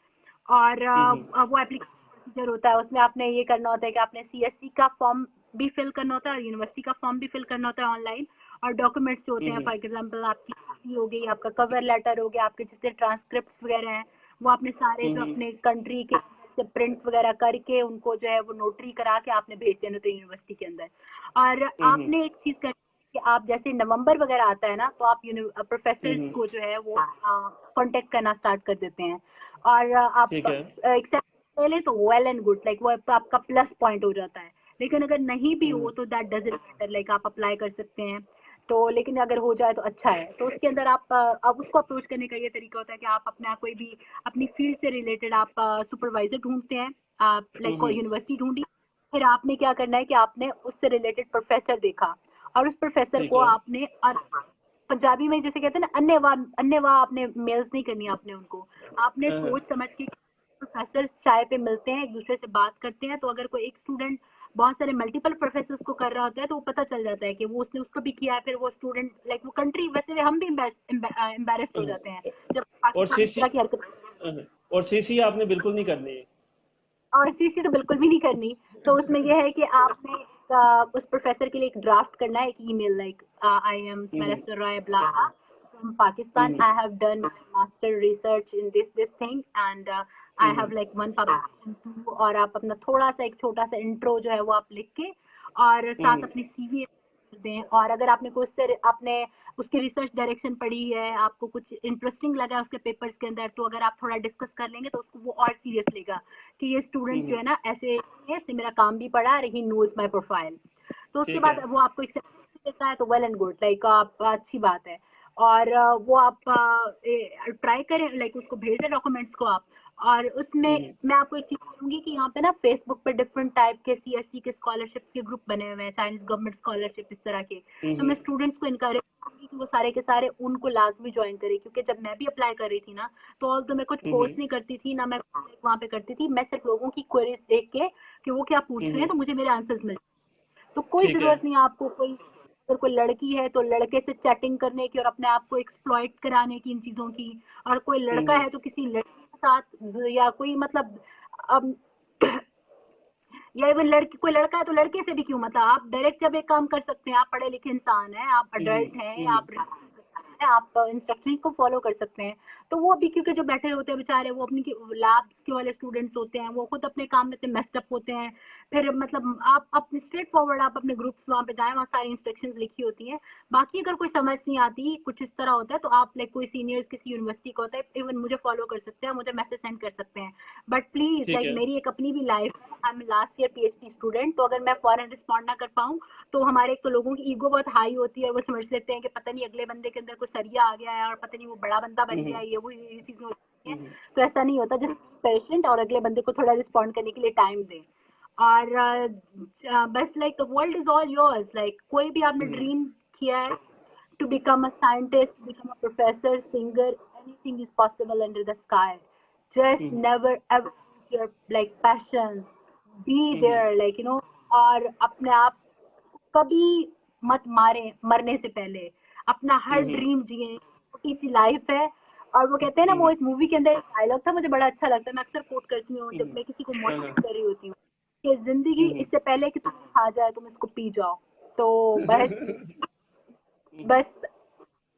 और हम्म, वो एप्लीकेशन प्रोसीजर होता है, उसमें आपने ये करना होता है कि आपने सीएससी का फॉर्म भी फिल करना होता है और यूनिवर्सिटी का फॉर्म भी फिल करना होता है ऑनलाइन। और डॉक्यूमेंट्स जो होते हैं, हम्म, फॉर एग्जांपल आपकी CV हो गई, आपका कवर लेटर हो गया, आपके जितने ट्रांसक्रिप्ट वगैरह हैं, वो आपने सारे जो हम्म, अपने कंट्री के से प्रिंट वगैरह करके उनको जो है वो नोटरी करा के आपने भेज देना था यूनिवर्सिटी के अंदर। और हम्म, आपने एक चीज करनी है कि आप जैसे नवंबर वगैरह आता है ना, तो आप प्रोफेसर्स हम्म, को जो है वो कांटेक्ट करना स्टार्ट कर देते हैं। और आप ठीक है। एक्सेप्ट ले लें तो वेल एंड गुड, लाइक वो आपका प्लस पॉइंट हो जाता है। लेकिन अगर नहीं भी हो हम्म, तो दैट डजंट मैटर, लाइक आप अप्लाई कर सकते हैं। तो लेकिन अगर हो जाए तो अच्छा है। तो उसके अंदर आप उसको अप्रोच करने का ये तरीका होता है कि आप अपना कोई भी अपनी फील्ड से रिलेटेड आप सुपरवाइजर ढूंढते हैं। आप लाइक कोई हम्म, यूनिवर्सिटी ढूंढी, फिर आपने क्या करना है कि आपने उससे रिलेटेड प्रोफेसर देखा, और उस प्रोफेसर ठीक को है। आपने, और पंजाबी में जैसे कहते हैं ना, अन्यवा आपने मेल्स नहीं करनी आपने उनको। आपने हाँ, सोच समझ के, प्रोफेसर चाय पे मिलते हैं, एक दूसरे से बात करते हैं, तो अगर कोई एक स्टूडेंट बहुत सारे मल्टीपल प्रोफेसर्स को कर रहा होता है तो वो पता चल जाता है कि वो उसने उसको भी किया है, फिर वो स्टूडेंट लाइक वो कंट्री, वैसे हम भी एम्बेरेस्ड हो हाँ। जाते हैं जब और पाकिस्तान इस सीसी तरह की हरकत। और सीसी आपने बिल्कुल नहीं करनी है। और सीसी तो बिल्कुल भी नहीं करनी। तो उसमें यह है कि आपने उस प्रोफेसर के लिए एक ड्राफ्ट करना है, एक email, like I am hmm, Smera Rai blah from Pakistan. Hmm, I have done my master research in this thing and I hmm, have like one publication too। और आप अपना थोड़ा सा एक छोटा सा इंट्रो जो है वो आप लिख के और साथ हम्म, अपनी सीवी दें। और अगर आपने कुछ से आपने उसकी रिसर्च डायरेक्शन पढ़ी है, आपको कुछ इंटरेस्टिंग लगा उसके पेपर्स के अंदर, तो अगर आप थोड़ा डिस्कस कर लेंगे तो उसको वो और सीरियस लेगा कि ये स्टूडेंट जो हम्म, है ना ऐसे है, इसने मेरा काम भी पढ़ा और ही नोज माय प्रोफाइल। तो उसके ठीक है। बाद वो आपको एक्सेप्टेंस देता है तो वेल एंड गुड, लाइक आप अच्छी बात है। और वो आप ट्राई करें, लाइक उसको भेजें डॉक्यूमेंट्स को आप। और उसमें हम्म, मैं आपको एक चीज बोलूंगी कि यहाँ पे ना फेसबुक पे डिफरेंट टाइप के सीएससी के स्कॉलरशिप के ग्रुप बने हुए हैं, चाइनीज गवर्नमेंट स्कॉलरशिप इस तरह के। तो मैं हम्म, स्टूडेंट्स को इनकरेज करूंगी कि वो सारे के सारे उनको लाजमी ज्वाइन करें, क्योंकि जब मैं भी अप्लाई कर रही थी ना, तो ऑल तो मैं कुछ हम्म, पोस्ट नहीं करती थी ना, मैं वहाँ पे करती थी, मैं सिर्फ लोगों की क्वेरीज देख के कि वो क्या पूछ रहे हैं तो मुझे मेरे आंसर्स मिल। तो कोई ठीक है। जरूरत नहीं है आपको, कोई अगर कोई लड़की है तो लड़के से चैटिंग करने की और अपने आप को एक्सप्लॉइट कराने की इन चीजों की, और कोई लड़का हम्म, है तो किसी लड़की के साथ, या कोई मतलब अब या इवन लड़की, कोई लड़का है तो लड़के से भी क्यों, मतलब आप डायरेक्ट जब एक काम कर सकते हैं, आप पढ़े लिखे इंसान हैं, आप हम्म, अडल्ट हैं, हम्म, आप आप इंस्ट्रक्शन को फॉलो कर सकते हैं। तो वो भी, क्योंकि जो बैठे होते हैं बेचारे, वो अपनी लैब्स के वाले स्टूडेंट्स होते हैं, वो खुद अपने काम में इतने मेस्ड अप होते हैं, फिर मतलब आप अपने स्ट्रेट फॉरवर्ड आप अपने ग्रुप्स वहाँ पे जाएं, वहाँ सारी इंस्ट्रक्शंस लिखी होती हैं। बाकी अगर कोई समझ नहीं आती, कुछ इस तरह होता है, तो आप लाइक कोई सीनियर्स किसी यूनिवर्सिटी का होता है, इवन मुझे फॉलो कर सकते हैं, मुझे मैसेज सेंड कर सकते हैं। बट प्लीज ठीक लाइक है। मेरी एक अपनी भी लाइफ है, I am last year PhD student, तो अगर मैं फॉरन रिस्पॉन्ड ना कर पाऊँ तो हमारे एक तो लोगों की ईगो बहुत हाई होती है, वो समझ लेते हैं कि पता नहीं अगले बंदे के अंदर कोई सरिया आ गया है और पता नहीं वो बड़ा बंदा बन गया है, ये चीजें होती हैं। तो ऐसा नहीं होता, जस्ट पेशेंट और अगले बंदे को थोड़ा रिस्पॉन्ड करने के लिए टाइम दें। और बस like the world is all yours, like कोई भी आपने ड्रीम किया है to become a scientist, become a professor, singer, anything is possible under the sky. Just never ever lose your like passion. Be there, like you know, और अपने आप कभी मत मारे मरने से पहले। अपना हर ड्रीम जिए, छोटी सी लाइफ है। और वो कहते हैं ना, वो एक मूवी के अंदर एक डायलॉग था, मुझे बड़ा अच्छा लगता है, मैं अक्सर कोट करती हूँ जब मैं किसी को मोटिवेट कर रही होती हूँ, कि जिंदगी इससे पहले कि तुम खा जाए तुम इसको पी जाओ। तो बस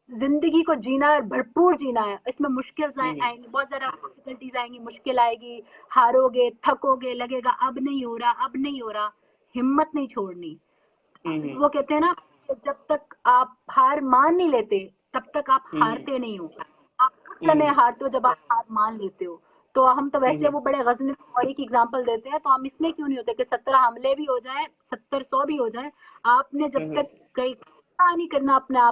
जिंदगी को जीना है, भरपूर जीना है। इसमें मुश्किल आएंगी, बहुत ज्यादा डिफिकल्टीज आएंगी, मुश्किल आएगी, हारोगे, थकोगे, लगेगा अब नहीं हो रहा, अब नहीं हो रहा, हिम्मत नहीं छोड़नी। वो कहते हैं ना, जब तक आप हार मान नहीं लेते तब तक आप हारते नहीं हो। आप उस समय हारते हो जब आप हार मान लेते हो। तो हम तो वैसे वो बड़े गजनी औरी की एग्जांपल देते हैं, तो हम इसमें क्यों नहीं होते कि 17 हमले भी हो जाए, 70-100 भी हो जाए, आपने जब तक कहीं नहीं करना अपने आप